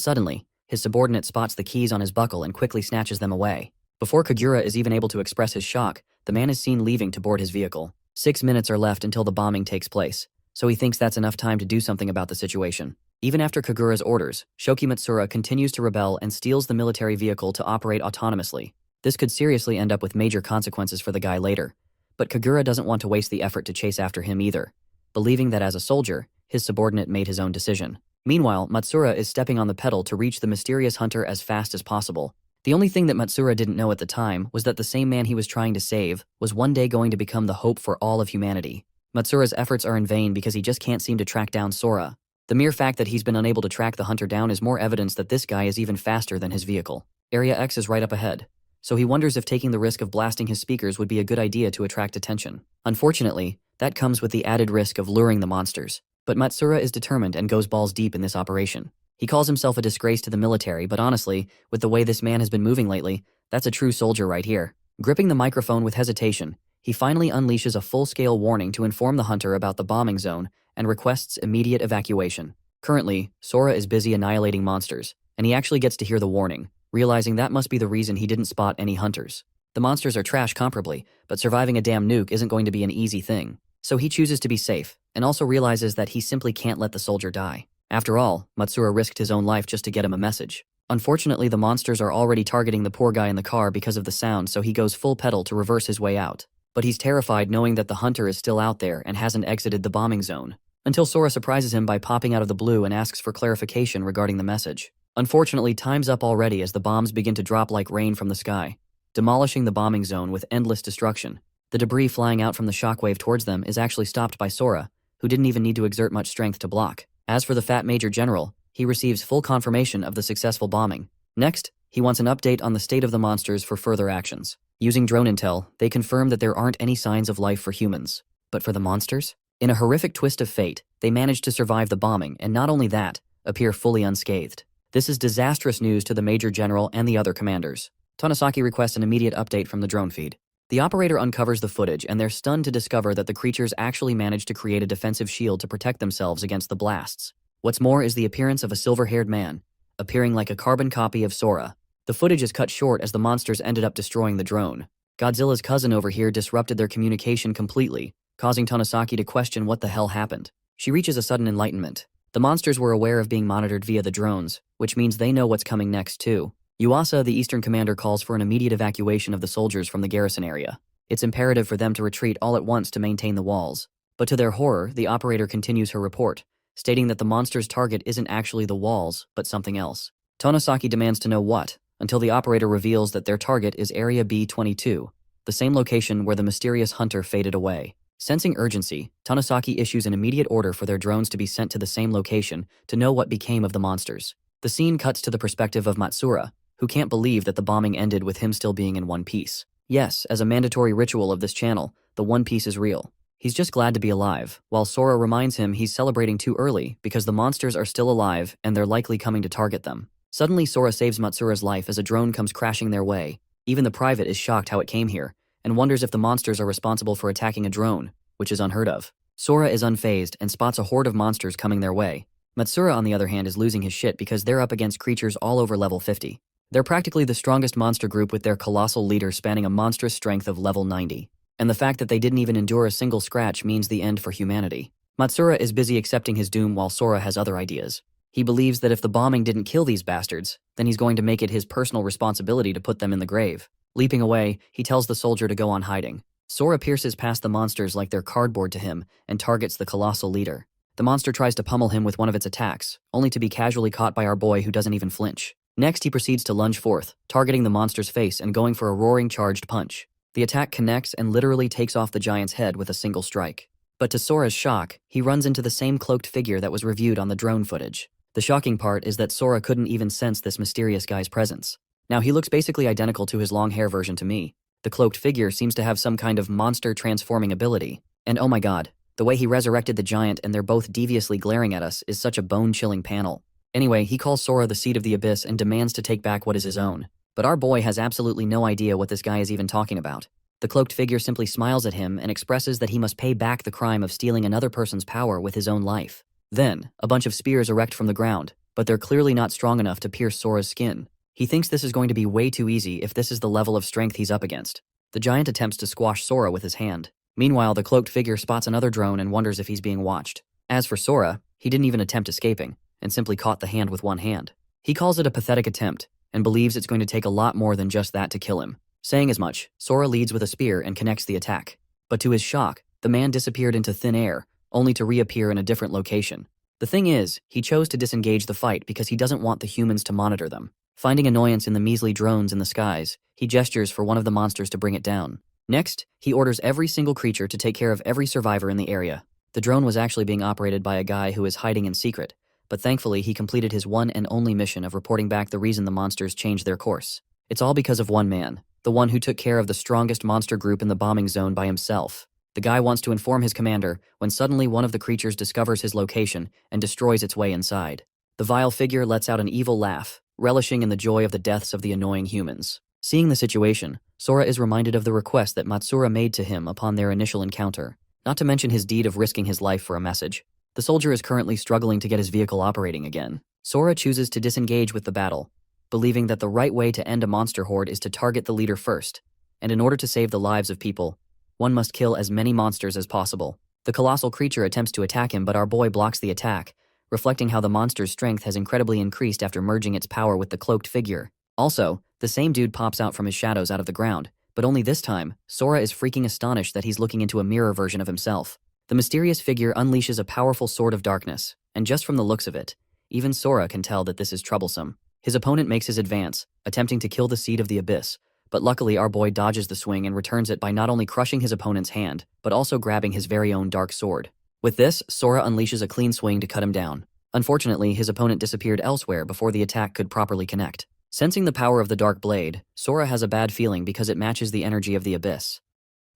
suddenly, his subordinate spots the keys on his buckle and quickly snatches them away. Before Kagura is even able to express his shock, the man is seen leaving to board his vehicle. 6 minutes are left until the bombing takes place, so he thinks that's enough time to do something about the situation. Even after Kagura's orders, Shoki Matsura continues to rebel and steals the military vehicle to operate autonomously. This could seriously end up with major consequences for the guy later, but Kagura doesn't want to waste the effort to chase after him either, believing that as a soldier, his subordinate made his own decision. Meanwhile, Matsura is stepping on the pedal to reach the mysterious hunter as fast as possible. The only thing that Matsura didn't know at the time was that the same man he was trying to save was one day going to become the hope for all of humanity. Matsura's efforts are in vain because he just can't seem to track down Sora. The mere fact that he's been unable to track the hunter down is more evidence that this guy is even faster than his vehicle. Area X is right up ahead, so he wonders if taking the risk of blasting his speakers would be a good idea to attract attention. Unfortunately, that comes with the added risk of luring the monsters. But Matsura is determined and goes balls deep in this operation. He calls himself a disgrace to the military, but honestly, with the way this man has been moving lately, that's a true soldier right here. Gripping the microphone with hesitation, he finally unleashes a full-scale warning to inform the hunter about the bombing zone and requests immediate evacuation. Currently, Sora is busy annihilating monsters, and he actually gets to hear the warning, realizing that must be the reason he didn't spot any hunters. The monsters are trash comparably, but surviving a damn nuke isn't going to be an easy thing. So he chooses to be safe, and also realizes that he simply can't let the soldier die. After all, Matsura risked his own life just to get him a message. Unfortunately, the monsters are already targeting the poor guy in the car because of the sound, so he goes full pedal to reverse his way out. But he's terrified knowing that the hunter is still out there and hasn't exited the bombing zone, until Sora surprises him by popping out of the blue and asks for clarification regarding the message. Unfortunately, time's up already as the bombs begin to drop like rain from the sky, demolishing the bombing zone with endless destruction. The debris flying out from the shockwave towards them is actually stopped by Sora, who didn't even need to exert much strength to block. As for the fat Major General, he receives full confirmation of the successful bombing. Next, he wants an update on the state of the monsters for further actions. Using drone intel, they confirm that there aren't any signs of life for humans. But for the monsters? In a horrific twist of fate, they manage to survive the bombing, and not only that, appear fully unscathed. This is disastrous news to the Major General and the other commanders. Tonosaki requests an immediate update from the drone feed. The operator uncovers the footage and they're stunned to discover that the creatures actually managed to create a defensive shield to protect themselves against the blasts. What's more is the appearance of a silver-haired man, appearing like a carbon copy of Sora. The footage is cut short as the monsters ended up destroying the drone. Godzilla's cousin over here disrupted their communication completely, causing Tonosaki to question what the hell happened. She reaches a sudden enlightenment. The monsters were aware of being monitored via the drones, which means they know what's coming next too. Yuasa, the Eastern commander, calls for an immediate evacuation of the soldiers from the garrison area. It's imperative for them to retreat all at once to maintain the walls. But to their horror, the operator continues her report, stating that the monster's target isn't actually the walls, but something else. Tonosaki demands to know what, until the operator reveals that their target is Area B-22, the same location where the mysterious hunter faded away. Sensing urgency, Tonosaki issues an immediate order for their drones to be sent to the same location to know what became of the monsters. The scene cuts to the perspective of Matsura, who can't believe that the bombing ended with him still being in one piece. Yes, as a mandatory ritual of this channel, the One Piece is real. He's just glad to be alive, while Sora reminds him he's celebrating too early because the monsters are still alive and they're likely coming to target them. Suddenly, Sora saves Matsura's life as a drone comes crashing their way. Even the private is shocked how it came here, and wonders if the monsters are responsible for attacking a drone, which is unheard of. Sora is unfazed and spots a horde of monsters coming their way. Matsura, on the other hand, is losing his shit because they're up against creatures all over level 50. They're practically the strongest monster group with their colossal leader spanning a monstrous strength of level 90. And the fact that they didn't even endure a single scratch means the end for humanity. Matsura is busy accepting his doom while Sora has other ideas. He believes that if the bombing didn't kill these bastards, then he's going to make it his personal responsibility to put them in the grave. Leaping away, he tells the soldier to go on hiding. Sora pierces past the monsters like they're cardboard to him and targets the colossal leader. The monster tries to pummel him with one of its attacks, only to be casually caught by our boy who doesn't even flinch. Next, he proceeds to lunge forth, targeting the monster's face and going for a roaring charged punch. The attack connects and literally takes off the giant's head with a single strike. But to Sora's shock, he runs into the same cloaked figure that was reviewed on the drone footage. The shocking part is that Sora couldn't even sense this mysterious guy's presence. Now he looks basically identical to his long hair version to me. The cloaked figure seems to have some kind of monster transforming ability. And oh my god, the way he resurrected the giant and they're both deviously glaring at us is such a bone-chilling panel. Anyway, he calls Sora the seed of the abyss and demands to take back what is his own. But our boy has absolutely no idea what this guy is even talking about. The cloaked figure simply smiles at him and expresses that he must pay back the crime of stealing another person's power with his own life. Then, a bunch of spears erect from the ground, but they're clearly not strong enough to pierce Sora's skin. He thinks this is going to be way too easy if this is the level of strength he's up against. The giant attempts to squash Sora with his hand. Meanwhile, the cloaked figure spots another drone and wonders if he's being watched. As for Sora, he didn't even attempt escaping, and simply caught the hand with one hand. He calls it a pathetic attempt, and believes it's going to take a lot more than just that to kill him. Saying as much, Sora leads with a spear and connects the attack. But to his shock, the man disappeared into thin air, only to reappear in a different location. The thing is, he chose to disengage the fight because he doesn't want the humans to monitor them. Finding annoyance in the measly drones in the skies, he gestures for one of the monsters to bring it down. Next, he orders every single creature to take care of every survivor in the area. The drone was actually being operated by a guy who is hiding in secret, but thankfully he completed his one and only mission of reporting back the reason the monsters changed their course. It's all because of one man, the one who took care of the strongest monster group in the bombing zone by himself. The guy wants to inform his commander when suddenly one of the creatures discovers his location and destroys its way inside. The vile figure lets out an evil laugh, relishing in the joy of the deaths of the annoying humans. Seeing the situation, Sora is reminded of the request that Matsura made to him upon their initial encounter, not to mention his deed of risking his life for a message. The soldier is currently struggling to get his vehicle operating again. Sora chooses to disengage with the battle, believing that the right way to end a monster horde is to target the leader first, and in order to save the lives of people, one must kill as many monsters as possible. The colossal creature attempts to attack him, but our boy blocks the attack, reflecting how the monster's strength has incredibly increased after merging its power with the cloaked figure. Also, the same dude pops out from his shadows out of the ground, but only this time, Sora is freaking astonished that he's looking into a mirror version of himself. The mysterious figure unleashes a powerful sword of darkness, and just from the looks of it, even Sora can tell that this is troublesome. His opponent makes his advance, attempting to kill the seed of the abyss, but luckily our boy dodges the swing and returns it by not only crushing his opponent's hand, but also grabbing his very own dark sword. With this, Sora unleashes a clean swing to cut him down. Unfortunately, his opponent disappeared elsewhere before the attack could properly connect. Sensing the power of the dark blade, Sora has a bad feeling because it matches the energy of the abyss.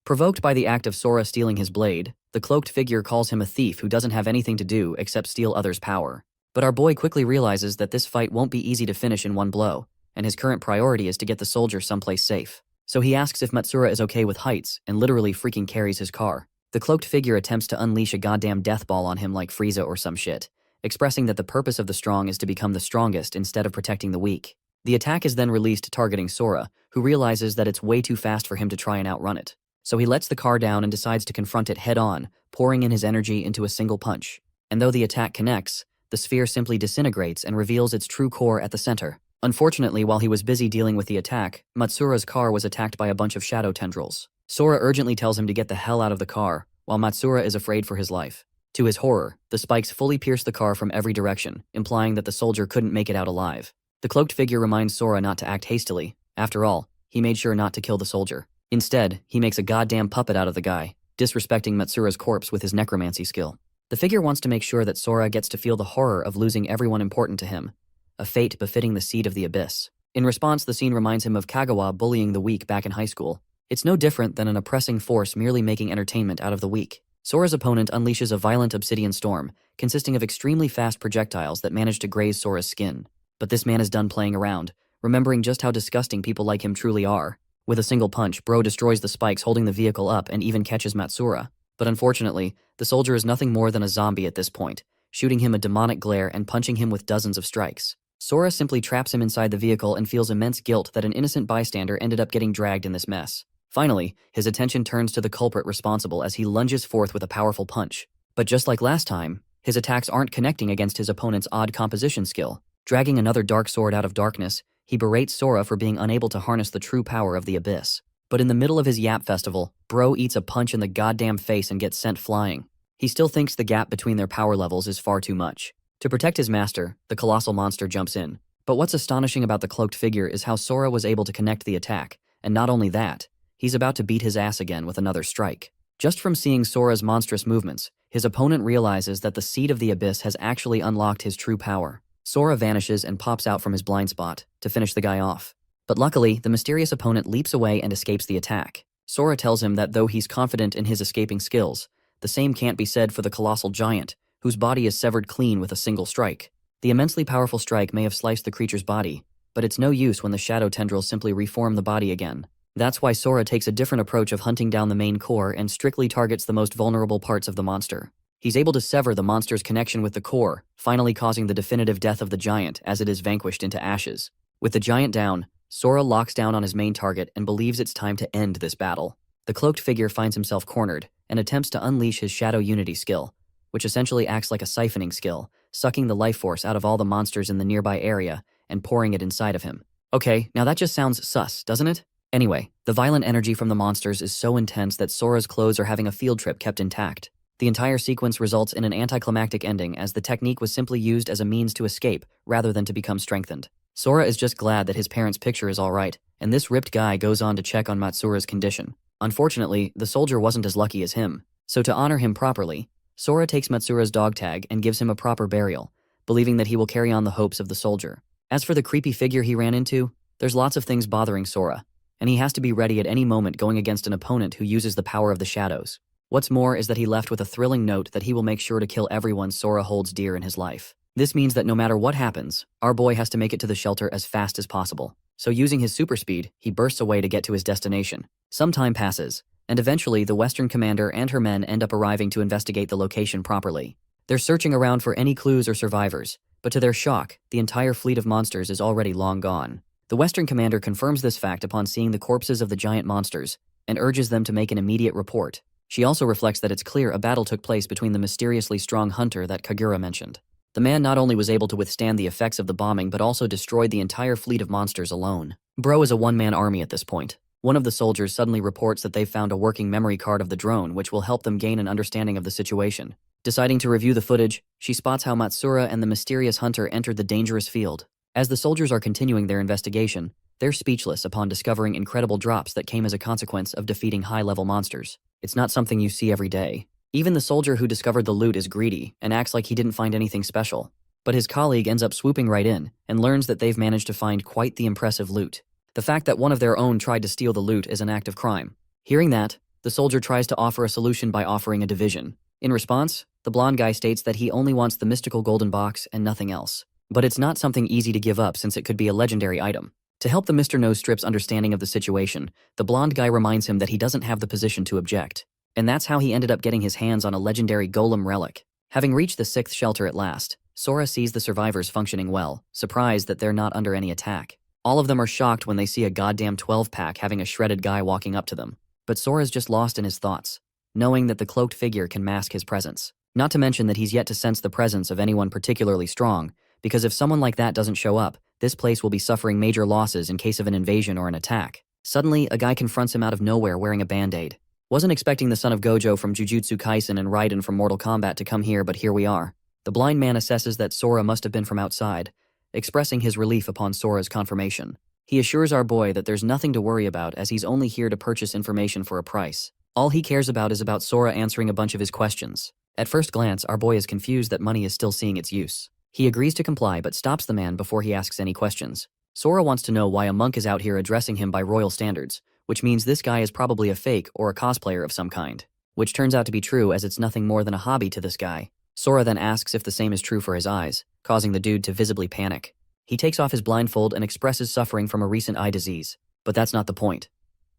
Provoked by the act of Sora stealing his blade, the cloaked figure calls him a thief who doesn't have anything to do except steal others' power. But our boy quickly realizes that this fight won't be easy to finish in one blow, and his current priority is to get the soldier someplace safe. So he asks if Matsura is okay with heights and literally freaking carries his car. The cloaked figure attempts to unleash a goddamn death ball on him like Frieza or some shit, expressing that the purpose of the strong is to become the strongest instead of protecting the weak. The attack is then released targeting Sora, who realizes that it's way too fast for him to try and outrun it. So he lets the car down and decides to confront it head-on, pouring in his energy into a single punch. And though the attack connects, the sphere simply disintegrates and reveals its true core at the center. Unfortunately, while he was busy dealing with the attack, Matsura's car was attacked by a bunch of shadow tendrils. Sora urgently tells him to get the hell out of the car, while Matsura is afraid for his life. To his horror, the spikes fully pierce the car from every direction, implying that the soldier couldn't make it out alive. The cloaked figure reminds Sora not to act hastily. After all, he made sure not to kill the soldier. Instead, he makes a goddamn puppet out of the guy, disrespecting Matsura's corpse with his necromancy skill. The figure wants to make sure that Sora gets to feel the horror of losing everyone important to him, a fate befitting the seed of the abyss. In response, the scene reminds him of Kagawa bullying the weak back in high school. It's no different than an oppressing force merely making entertainment out of the weak. Sora's opponent unleashes a violent obsidian storm, consisting of extremely fast projectiles that manage to graze Sora's skin. But this man is done playing around, remembering just how disgusting people like him truly are. With a single punch, Bro destroys the spikes holding the vehicle up and even catches Matsura. But unfortunately, the soldier is nothing more than a zombie at this point, shooting him a demonic glare and punching him with dozens of strikes. Sora simply traps him inside the vehicle and feels immense guilt that an innocent bystander ended up getting dragged in this mess. Finally, his attention turns to the culprit responsible as he lunges forth with a powerful punch. But just like last time, his attacks aren't connecting against his opponent's odd composition skill. Dragging another dark sword out of darkness, he berates Sora for being unable to harness the true power of the abyss. But in the middle of his yap festival, Bro eats a punch in the goddamn face and gets sent flying. He still thinks the gap between their power levels is far too much. To protect his master, the colossal monster jumps in. But what's astonishing about the cloaked figure is how Sora was able to connect the attack, and not only that, he's about to beat his ass again with another strike. Just from seeing Sora's monstrous movements, his opponent realizes that the Seed of the Abyss has actually unlocked his true power. Sora vanishes and pops out from his blind spot to finish the guy off. But luckily, the mysterious opponent leaps away and escapes the attack. Sora tells him that though he's confident in his escaping skills, the same can't be said for the colossal giant, whose body is severed clean with a single strike. The immensely powerful strike may have sliced the creature's body, but it's no use when the shadow tendrils simply reform the body again. That's why Sora takes a different approach of hunting down the main core and strictly targets the most vulnerable parts of the monster. He's able to sever the monster's connection with the core, finally causing the definitive death of the giant as it is vanquished into ashes. With the giant down, Sora locks down on his main target and believes it's time to end this battle. The cloaked figure finds himself cornered and attempts to unleash his Shadow Unity skill, which essentially acts like a siphoning skill, sucking the life force out of all the monsters in the nearby area and pouring it inside of him. Okay, now that just sounds sus, doesn't it? Anyway, the violent energy from the monsters is so intense that Sora's clothes are having a field trip kept intact. The entire sequence results in an anticlimactic ending as the technique was simply used as a means to escape rather than to become strengthened. Sora is just glad that his parents' picture is alright, and this ripped guy goes on to check on Matsura's condition. Unfortunately, the soldier wasn't as lucky as him, so to honor him properly, Sora takes Matsura's dog tag and gives him a proper burial, believing that he will carry on the hopes of the soldier. As for the creepy figure he ran into, there's lots of things bothering Sora, and he has to be ready at any moment going against an opponent who uses the power of the shadows. What's more is that he left with a thrilling note that he will make sure to kill everyone Sora holds dear in his life. This means that no matter what happens, our boy has to make it to the shelter as fast as possible. So using his super speed, he bursts away to get to his destination. Some time passes, and eventually the Western commander and her men end up arriving to investigate the location properly. They're searching around for any clues or survivors, but to their shock, the entire fleet of monsters is already long gone. The Western commander confirms this fact upon seeing the corpses of the giant monsters, and urges them to make an immediate report. She also reflects that it's clear a battle took place between the mysteriously strong hunter that Kagura mentioned. The man not only was able to withstand the effects of the bombing but also destroyed the entire fleet of monsters alone. Bro is a one-man army at this point. One of the soldiers suddenly reports that they've found a working memory card of the drone which will help them gain an understanding of the situation. Deciding to review the footage, she spots how Matsura and the mysterious hunter entered the dangerous field. As the soldiers are continuing their investigation, they're speechless upon discovering incredible drops that came as a consequence of defeating high-level monsters. It's not something you see every day. Even the soldier who discovered the loot is greedy and acts like he didn't find anything special. But his colleague ends up swooping right in and learns that they've managed to find quite the impressive loot. The fact that one of their own tried to steal the loot is an act of crime. Hearing that, the soldier tries to offer a solution by offering a division. In response, the blonde guy states that he only wants the mystical golden box and nothing else. But it's not something easy to give up since it could be a legendary item. To help the Mr. Nose Strip's understanding of the situation, the blonde guy reminds him that he doesn't have the position to object. And that's how he ended up getting his hands on a legendary golem relic. Having reached the 6th shelter at last, Sora sees the survivors functioning well, surprised that they're not under any attack. All of them are shocked when they see a goddamn 12-pack having a shredded guy walking up to them. But Sora's just lost in his thoughts, knowing that the cloaked figure can mask his presence. Not to mention that he's yet to sense the presence of anyone particularly strong, because if someone like that doesn't show up, this place will be suffering major losses in case of an invasion or an attack. Suddenly, a guy confronts him out of nowhere wearing a band-aid. Wasn't expecting the son of Gojo from Jujutsu Kaisen and Raiden from Mortal Kombat to come here, but here we are. The blind man assesses that Sora must have been from outside, expressing his relief upon Sora's confirmation. He assures our boy that there's nothing to worry about as he's only here to purchase information for a price. All he cares about is about Sora answering a bunch of his questions. At first glance, our boy is confused that money is still seeing its use. He agrees to comply but stops the man before he asks any questions. Sora wants to know why a monk is out here addressing him by royal standards, which means this guy is probably a fake or a cosplayer of some kind. Which turns out to be true as it's nothing more than a hobby to this guy. Sora then asks if the same is true for his eyes, causing the dude to visibly panic. He takes off his blindfold and expresses suffering from a recent eye disease. But that's not the point.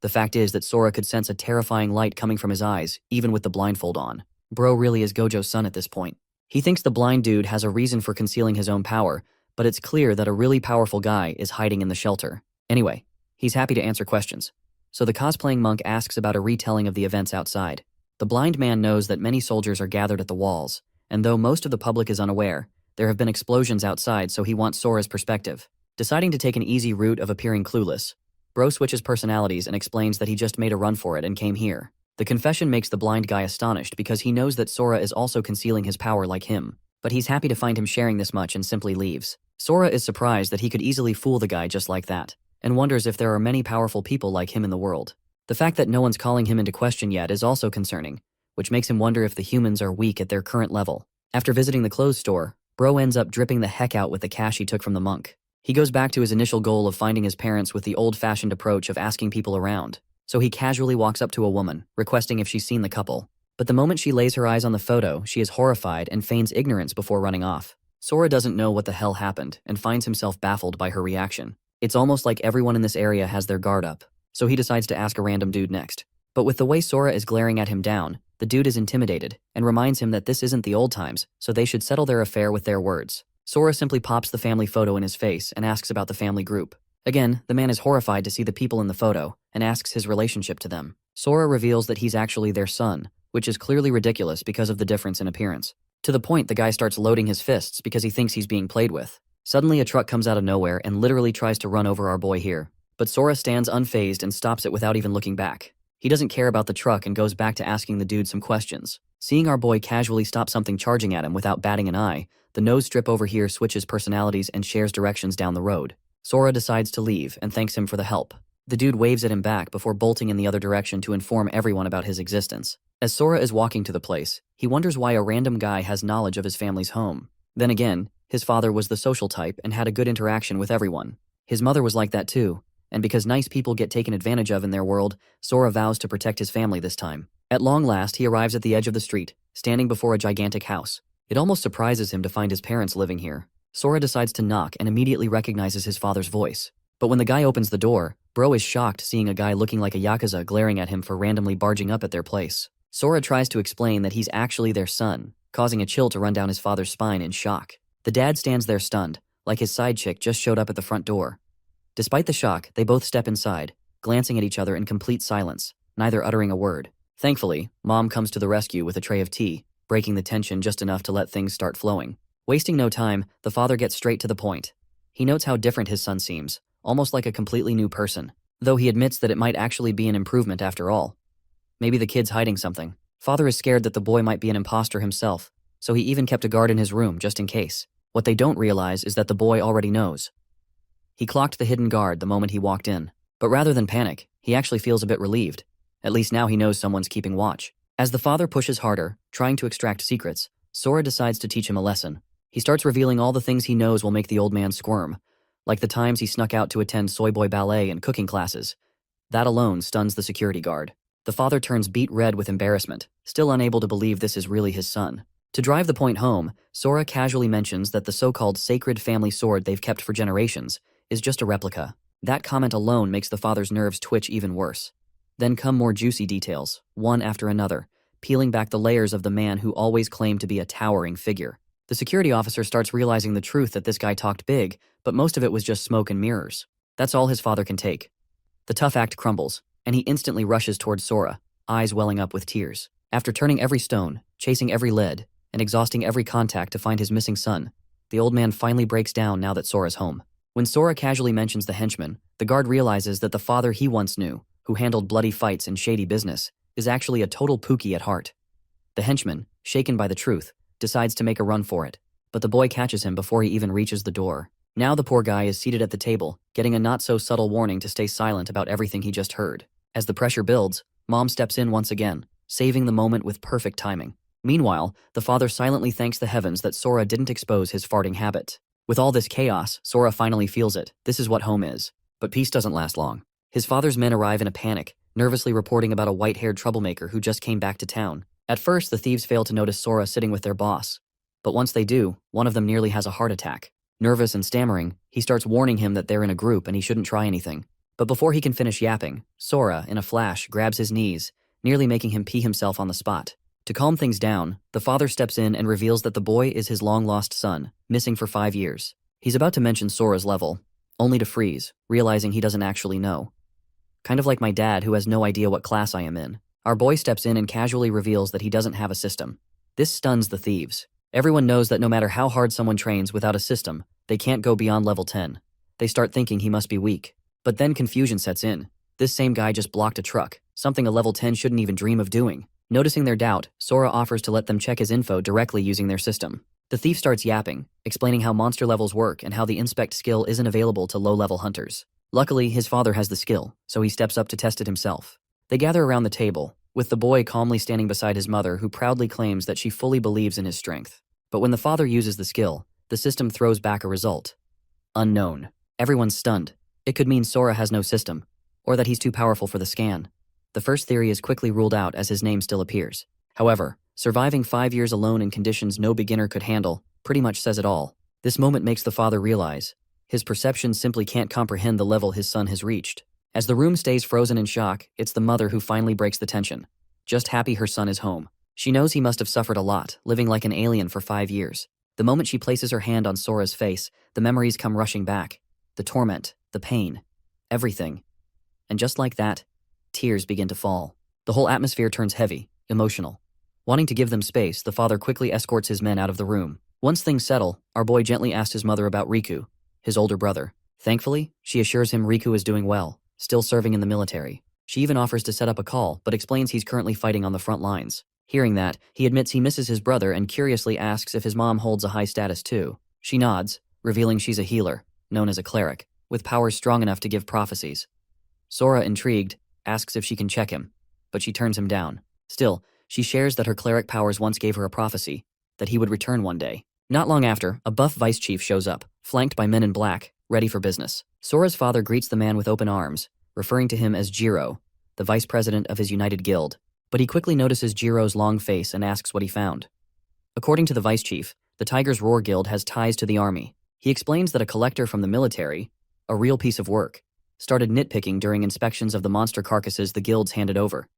The fact is that Sora could sense a terrifying light coming from his eyes, even with the blindfold on. Bro really is Gojo's son at this point. He thinks the blind dude has a reason for concealing his own power, but it's clear that a really powerful guy is hiding in the shelter. Anyway, he's happy to answer questions. So the cosplaying monk asks about a retelling of the events outside. The blind man knows that many soldiers are gathered at the walls, and though most of the public is unaware, there have been explosions outside, so he wants Sora's perspective. Deciding to take an easy route of appearing clueless, Bro switches personalities and explains that he just made a run for it and came here. The confession makes the blind guy astonished because he knows that Sora is also concealing his power like him, but he's happy to find him sharing this much and simply leaves. Sora is surprised that he could easily fool the guy just like that, and wonders if there are many powerful people like him in the world. The fact that no one's calling him into question yet is also concerning, which makes him wonder if the humans are weak at their current level. After visiting the clothes store, Bro ends up dripping the heck out with the cash he took from the monk. He goes back to his initial goal of finding his parents with the old-fashioned approach of asking people around, so he casually walks up to a woman, requesting if she's seen the couple. But the moment she lays her eyes on the photo, she is horrified and feigns ignorance before running off. Sora doesn't know what the hell happened and finds himself baffled by her reaction. It's almost like everyone in this area has their guard up, so he decides to ask a random dude next. But with the way Sora is glaring at him down, the dude is intimidated and reminds him that this isn't the old times, so they should settle their affair with their words. Sora simply pops the family photo in his face and asks about the family group. Again, the man is horrified to see the people in the photo and asks his relationship to them. Sora reveals that he's actually their son, which is clearly ridiculous because of the difference in appearance. To the point the guy starts loading his fists because he thinks he's being played with. Suddenly a truck comes out of nowhere and literally tries to run over our boy here. But Sora stands unfazed and stops it without even looking back. He doesn't care about the truck and goes back to asking the dude some questions. Seeing our boy casually stop something charging at him without batting an eye, the nose strip over here switches personalities and shares directions down the road. Sora decides to leave and thanks him for the help. The dude waves at him back before bolting in the other direction to inform everyone about his existence. As Sora is walking to the place, he wonders why a random guy has knowledge of his family's home. Then again, his father was the social type and had a good interaction with everyone. His mother was like that too, and because nice people get taken advantage of in their world, Sora vows to protect his family this time. At long last, he arrives at the edge of the street, standing before a gigantic house. It almost surprises him to find his parents living here. Sora decides to knock and immediately recognizes his father's voice. But when the guy opens the door, Bro is shocked seeing a guy looking like a Yakuza glaring at him for randomly barging up at their place. Sora tries to explain that he's actually their son, causing a chill to run down his father's spine in shock. The dad stands there stunned, like his side chick just showed up at the front door. Despite the shock, they both step inside, glancing at each other in complete silence, neither uttering a word. Thankfully, Mom comes to the rescue with a tray of tea, breaking the tension just enough to let things start flowing. Wasting no time, the father gets straight to the point. He notes how different his son seems, almost like a completely new person, though he admits that it might actually be an improvement after all. Maybe the kid's hiding something. Father is scared that the boy might be an imposter himself, so he even kept a guard in his room just in case. What they don't realize is that the boy already knows. He clocked the hidden guard the moment he walked in, but rather than panic, he actually feels a bit relieved. At least now he knows someone's keeping watch. As the father pushes harder, trying to extract secrets, Sora decides to teach him a lesson. He starts revealing all the things he knows will make the old man squirm, like the times he snuck out to attend soy boy ballet and cooking classes. That alone stuns the security guard. The father turns beet red with embarrassment, still unable to believe this is really his son. To drive the point home, Sora casually mentions that the so-called sacred family sword they've kept for generations is just a replica. That comment alone makes the father's nerves twitch even worse. Then come more juicy details, one after another, peeling back the layers of the man who always claimed to be a towering figure. The security officer starts realizing the truth that this guy talked big, but most of it was just smoke and mirrors. That's all his father can take. The tough act crumbles, and he instantly rushes towards Sora, eyes welling up with tears. After turning every stone, chasing every lead, and exhausting every contact to find his missing son, the old man finally breaks down now that Sora's home. When Sora casually mentions the henchman, the guard realizes that the father he once knew, who handled bloody fights and shady business, is actually a total pookie at heart. The henchman, shaken by the truth, decides to make a run for it, but the boy catches him before he even reaches the door. Now the poor guy is seated at the table, getting a not-so-subtle warning to stay silent about everything he just heard. As the pressure builds, Mom steps in once again, saving the moment with perfect timing. Meanwhile, the father silently thanks the heavens that Sora didn't expose his farting habit. With all this chaos, Sora finally feels it. This is what home is. But peace doesn't last long. His father's men arrive in a panic, nervously reporting about a white-haired troublemaker who just came back to town. At first, the thieves fail to notice Sora sitting with their boss. But once they do, one of them nearly has a heart attack. Nervous and stammering, he starts warning him that they're in a group and he shouldn't try anything. But before he can finish yapping, Sora, in a flash, grabs his knees, nearly making him pee himself on the spot. To calm things down, the father steps in and reveals that the boy is his long-lost son, missing for 5 years. He's about to mention Sora's level, only to freeze, realizing he doesn't actually know. Kind of like my dad who has no idea what class I am in. Our boy steps in and casually reveals that he doesn't have a system. This stuns the thieves. Everyone knows that no matter how hard someone trains without a system, they can't go beyond level 10. They start thinking he must be weak. But then confusion sets in. This same guy just blocked a truck, something a level 10 shouldn't even dream of doing. Noticing their doubt, Sora offers to let them check his info directly using their system. The thief starts yapping, explaining how monster levels work and how the inspect skill isn't available to low-level hunters. Luckily, his father has the skill, so he steps up to test it himself. They gather around the table, with the boy calmly standing beside his mother who proudly claims that she fully believes in his strength. But when the father uses the skill, the system throws back a result. Unknown. Everyone's stunned. It could mean Sora has no system, or that he's too powerful for the scan. The first theory is quickly ruled out as his name still appears. However, surviving 5 years alone in conditions no beginner could handle pretty much says it all. This moment makes the father realize his perception simply can't comprehend the level his son has reached. As the room stays frozen in shock, it's the mother who finally breaks the tension. Just happy her son is home. She knows he must have suffered a lot, living like an alien for 5 years. The moment she places her hand on Sora's face, the memories come rushing back. The torment, the pain, everything. And just like that, tears begin to fall. The whole atmosphere turns heavy, emotional. Wanting to give them space, the father quickly escorts his men out of the room. Once things settle, our boy gently asks his mother about Riku, his older brother. Thankfully, she assures him Riku is doing well, still serving in the military. She even offers to set up a call, but explains he's currently fighting on the front lines. Hearing that, he admits he misses his brother and curiously asks if his mom holds a high status too. She nods, revealing she's a healer, known as a cleric, with powers strong enough to give prophecies. Sora, intrigued, asks if she can check him, but she turns him down. Still, she shares that her cleric powers once gave her a prophecy, that he would return one day. Not long after, a buff vice chief shows up, flanked by men in black, ready for business. Sora's father greets the man with open arms, referring to him as Jiro, the vice president of his United Guild. But he quickly notices Jiro's long face and asks what he found. According to the vice chief, the Tiger's Roar Guild has ties to the army. He explains that a collector from the military, a real piece of work, started nitpicking during inspections of the monster carcasses the guilds handed over.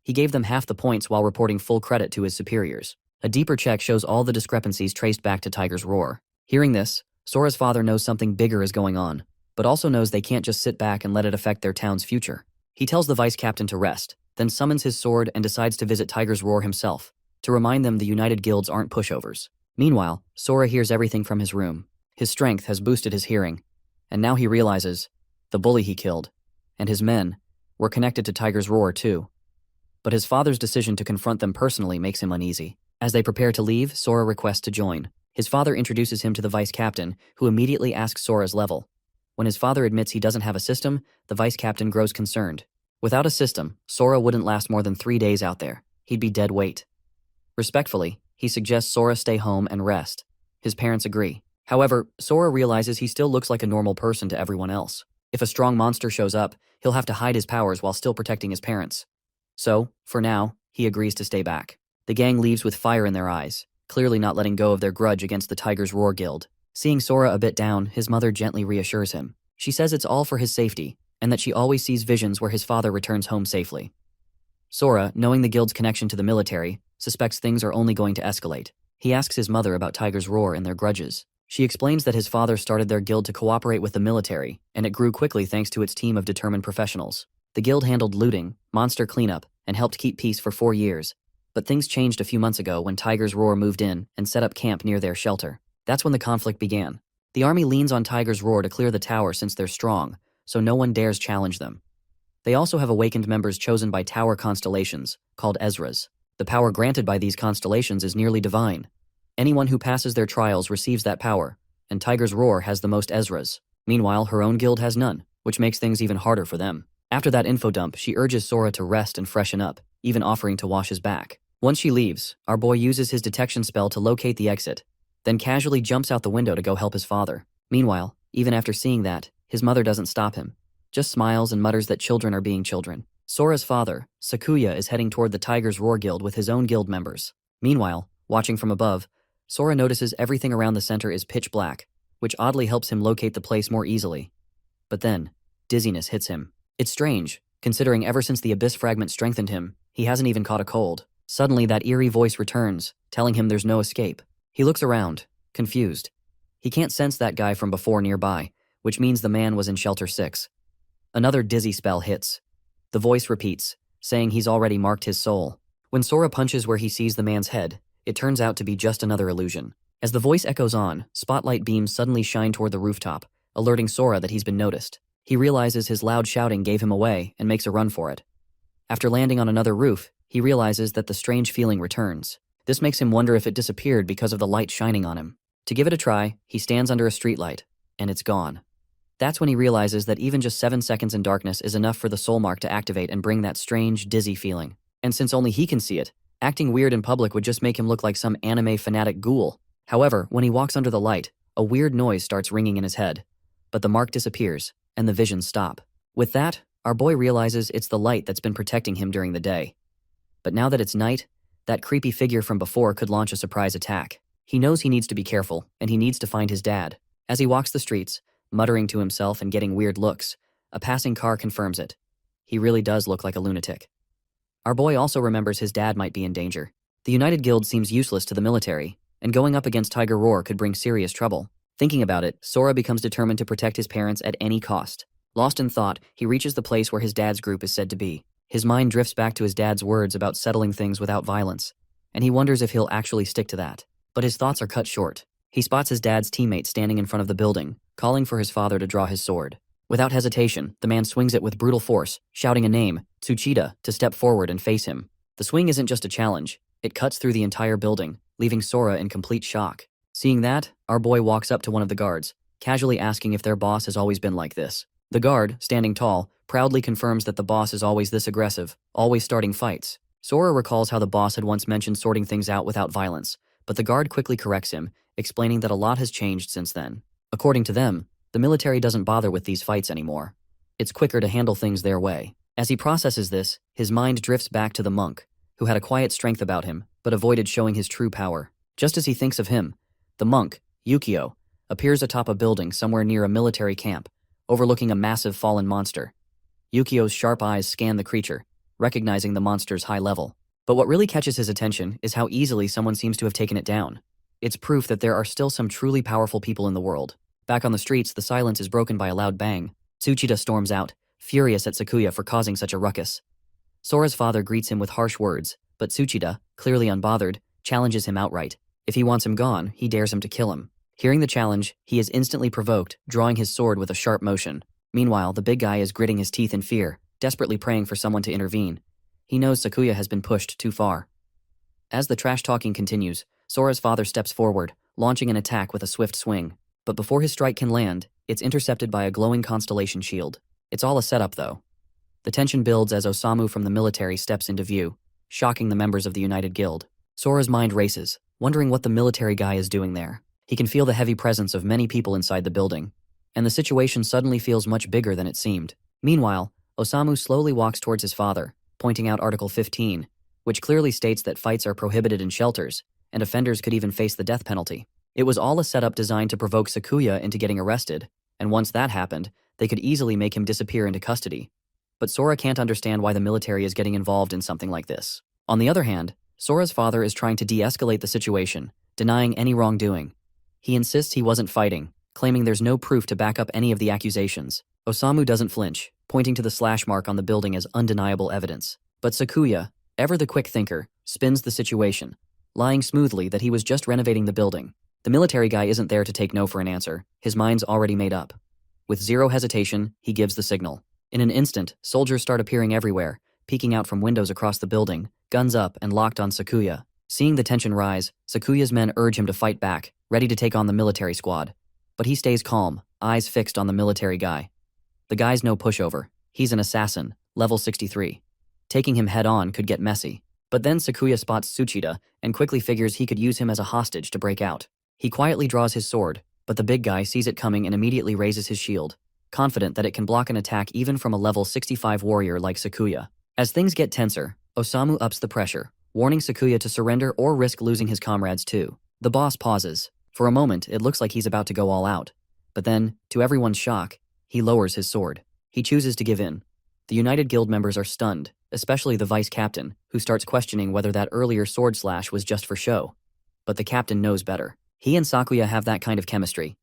He gave them half the points while reporting full credit to his superiors. A deeper check shows all the discrepancies traced back to Tiger's Roar. Hearing this, Sora's father knows something bigger is going on, but also knows they can't just sit back and let it affect their town's future. He tells the vice captain to rest, then summons his sword and decides to visit Tiger's Roar himself, to remind them the United Guilds aren't pushovers. Meanwhile, Sora hears everything from his room. His strength has boosted his hearing, and now he realizes the bully he killed, and his men, were connected to Tiger's Roar too. But his father's decision to confront them personally makes him uneasy. As they prepare to leave, Sora requests to join. His father introduces him to the vice captain, who immediately asks Sora's level. When his father admits he doesn't have a system, the vice captain grows concerned. Without a system, Sora wouldn't last more than 3 days out there. He'd be dead weight. Respectfully, he suggests Sora stay home and rest. His parents agree. However, Sora realizes he still looks like a normal person to everyone else. If a strong monster shows up, he'll have to hide his powers while still protecting his parents. So, for now, he agrees to stay back. The gang leaves with fire in their eyes, clearly not letting go of their grudge against the Tiger's Roar Guild. Seeing Sora a bit down, his mother gently reassures him. She says it's all for his safety, and that she always sees visions where his father returns home safely. Sora, knowing the guild's connection to the military, suspects things are only going to escalate. He asks his mother about Tiger's Roar and their grudges. She explains that his father started their guild to cooperate with the military, and it grew quickly thanks to its team of determined professionals. The guild handled looting, monster cleanup, and helped keep peace for 4 years. But things changed a few months ago when Tiger's Roar moved in and set up camp near their shelter. That's when the conflict began. The army leans on Tiger's Roar to clear the tower since they're strong, so no one dares challenge them. They also have awakened members chosen by tower constellations, called Ezras. The power granted by these constellations is nearly divine. Anyone who passes their trials receives that power, and Tiger's Roar has the most Ezras. Meanwhile, her own guild has none, which makes things even harder for them. After that info dump, she urges Sora to rest and freshen up, even offering to wash his back. Once she leaves, our boy uses his detection spell to locate the exit, then casually jumps out the window to go help his father. Meanwhile, even after seeing that, his mother doesn't stop him, just smiles and mutters that children are being children. Sora's father, Sakuya, is heading toward the Tiger's Roar Guild with his own guild members. Meanwhile, watching from above, Sora notices everything around the center is pitch black, which oddly helps him locate the place more easily. But then, dizziness hits him. It's strange, considering ever since the Abyss Fragment strengthened him, he hasn't even caught a cold. Suddenly, that eerie voice returns, telling him there's no escape. He looks around, confused. He can't sense that guy from before nearby, which means the man was in Shelter 6. Another dizzy spell hits. The voice repeats, saying he's already marked his soul. When Sora punches where he sees the man's head, it turns out to be just another illusion. As the voice echoes on, spotlight beams suddenly shine toward the rooftop, alerting Sora that he's been noticed. He realizes his loud shouting gave him away and makes a run for it. After landing on another roof, he realizes that the strange feeling returns. This makes him wonder if it disappeared because of the light shining on him. To give it a try, he stands under a streetlight, and it's gone. That's when he realizes that even just 7 seconds in darkness is enough for the soul mark to activate and bring that strange, dizzy feeling. And since only he can see it, acting weird in public would just make him look like some anime fanatic ghoul. However, when he walks under the light, a weird noise starts ringing in his head. But the mark disappears, and the visions stop. With that, our boy realizes it's the light that's been protecting him during the day. But now that it's night, that creepy figure from before could launch a surprise attack. He knows he needs to be careful, and he needs to find his dad. As he walks the streets, muttering to himself and getting weird looks, a passing car confirms it. He really does look like a lunatic. Our boy also remembers his dad might be in danger. The United Guild seems useless to the military, and going up against Tiger Roar could bring serious trouble. Thinking about it, Sora becomes determined to protect his parents at any cost. Lost in thought, he reaches the place where his dad's group is said to be. His mind drifts back to his dad's words about settling things without violence, and he wonders if he'll actually stick to that. But his thoughts are cut short. He spots his dad's teammate standing in front of the building, calling for his father to draw his sword. Without hesitation, the man swings it with brutal force, shouting a name, Tsuchida, to step forward and face him. The swing isn't just a challenge, it cuts through the entire building, leaving Sora in complete shock. Seeing that, our boy walks up to one of the guards, casually asking if their boss has always been like this. The guard, standing tall, proudly confirms that the boss is always this aggressive, always starting fights. Sora recalls how the boss had once mentioned sorting things out without violence, but the guard quickly corrects him, explaining that a lot has changed since then. According to them, the military doesn't bother with these fights anymore. It's quicker to handle things their way. As he processes this, his mind drifts back to the monk, who had a quiet strength about him, but avoided showing his true power. Just as he thinks of him, the monk, Yukio, appears atop a building somewhere near a military camp, overlooking a massive fallen monster. Yukio's sharp eyes scan the creature, recognizing the monster's high level. But what really catches his attention is how easily someone seems to have taken it down. It's proof that there are still some truly powerful people in the world. Back on the streets, the silence is broken by a loud bang. Tsuchida storms out, furious at Sakuya for causing such a ruckus. Sora's father greets him with harsh words, but Tsuchida, clearly unbothered, challenges him outright. If he wants him gone, he dares him to kill him. Hearing the challenge, he is instantly provoked, drawing his sword with a sharp motion. Meanwhile, the big guy is gritting his teeth in fear, desperately praying for someone to intervene. He knows Sakuya has been pushed too far. As the trash-talking continues, Sora's father steps forward, launching an attack with a swift swing. But before his strike can land, it's intercepted by a glowing constellation shield. It's all a setup, though. The tension builds as Osamu from the military steps into view, shocking the members of the United Guild. Sora's mind races, wondering what the military guy is doing there. He can feel the heavy presence of many people inside the building, and the situation suddenly feels much bigger than it seemed. Meanwhile, Osamu slowly walks towards his father, pointing out Article 15, which clearly states that fights are prohibited in shelters, and offenders could even face the death penalty. It was all a setup designed to provoke Sakuya into getting arrested, and once that happened, they could easily make him disappear into custody. But Sora can't understand why the military is getting involved in something like this. On the other hand, Sora's father is trying to de-escalate the situation, denying any wrongdoing. He insists he wasn't fighting, claiming there's no proof to back up any of the accusations. Osamu doesn't flinch, pointing to the slash mark on the building as undeniable evidence. But Sakuya, ever the quick thinker, spins the situation, lying smoothly that he was just renovating the building. The military guy isn't there to take no for an answer. His mind's already made up. With zero hesitation, he gives the signal. In an instant, soldiers start appearing everywhere, peeking out from windows across the building, guns up and locked on Sakuya. Seeing the tension rise, Sakuya's men urge him to fight back, ready to take on the military squad. But he stays calm, eyes fixed on the military guy. The guy's no pushover. He's an assassin, level 63. Taking him head-on could get messy. But then Sakuya spots Tsuchida and quickly figures he could use him as a hostage to break out. He quietly draws his sword, but the big guy sees it coming and immediately raises his shield, confident that it can block an attack even from a level 65 warrior like Sakuya. As things get tenser, Osamu ups the pressure, warning Sakuya to surrender or risk losing his comrades too. The boss pauses. For a moment, it looks like he's about to go all out. But then, to everyone's shock, he lowers his sword. He chooses to give in. The United Guild members are stunned, especially the vice captain, who starts questioning whether that earlier sword slash was just for show. But the captain knows better. He and Sakuya have that kind of chemistry.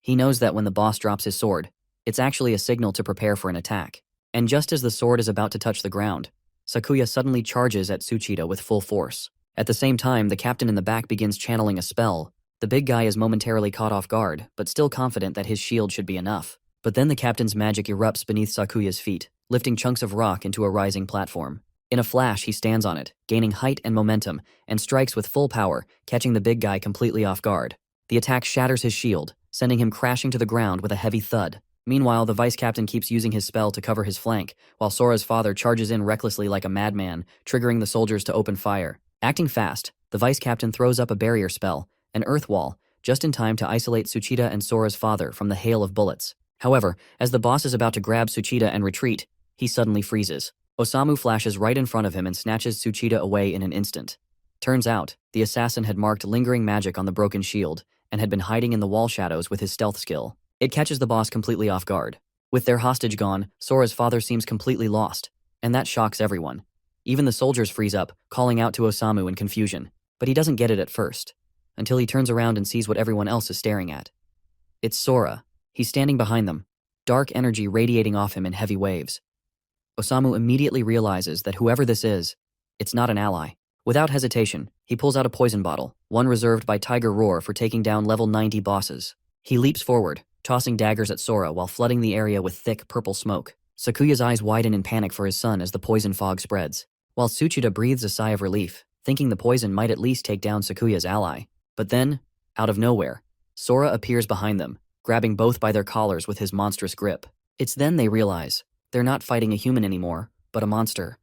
He knows that when the boss drops his sword, it's actually a signal to prepare for an attack. And just as the sword is about to touch the ground, Sakuya suddenly charges at Tsuchida with full force. At the same time, the captain in the back begins channeling a spell. The big guy is momentarily caught off guard, but still confident that his shield should be enough. But then the captain's magic erupts beneath Sakuya's feet, lifting chunks of rock into a rising platform. In a flash, he stands on it, gaining height and momentum, and strikes with full power, catching the big guy completely off guard. The attack shatters his shield, sending him crashing to the ground with a heavy thud. Meanwhile, the vice captain keeps using his spell to cover his flank, while Sora's father charges in recklessly like a madman, triggering the soldiers to open fire. Acting fast, the vice captain throws up a barrier spell, an earth wall, just in time to isolate Tsuchida and Sora's father from the hail of bullets. However, as the boss is about to grab Tsuchida and retreat, he suddenly freezes. Osamu flashes right in front of him and snatches Tsuchida away in an instant. Turns out, the assassin had marked lingering magic on the broken shield, and had been hiding in the wall shadows with his stealth skill. It catches the boss completely off guard. With their hostage gone, Sora's father seems completely lost, and that shocks everyone. Even the soldiers freeze up, calling out to Osamu in confusion. But he doesn't get it at first, until he turns around and sees what everyone else is staring at. It's Sora. He's standing behind them, dark energy radiating off him in heavy waves. Osamu immediately realizes that whoever this is, it's not an ally. Without hesitation, he pulls out a poison bottle, one reserved by Tiger Roar for taking down level 90 bosses. He leaps forward, tossing daggers at Sora while flooding the area with thick purple smoke. Sakuya's eyes widen in panic for his son as the poison fog spreads, while Tsuchida breathes a sigh of relief, thinking the poison might at least take down Sakuya's ally. But then, out of nowhere, Sora appears behind them, grabbing both by their collars with his monstrous grip. It's then they realize they're not fighting a human anymore, but a monster.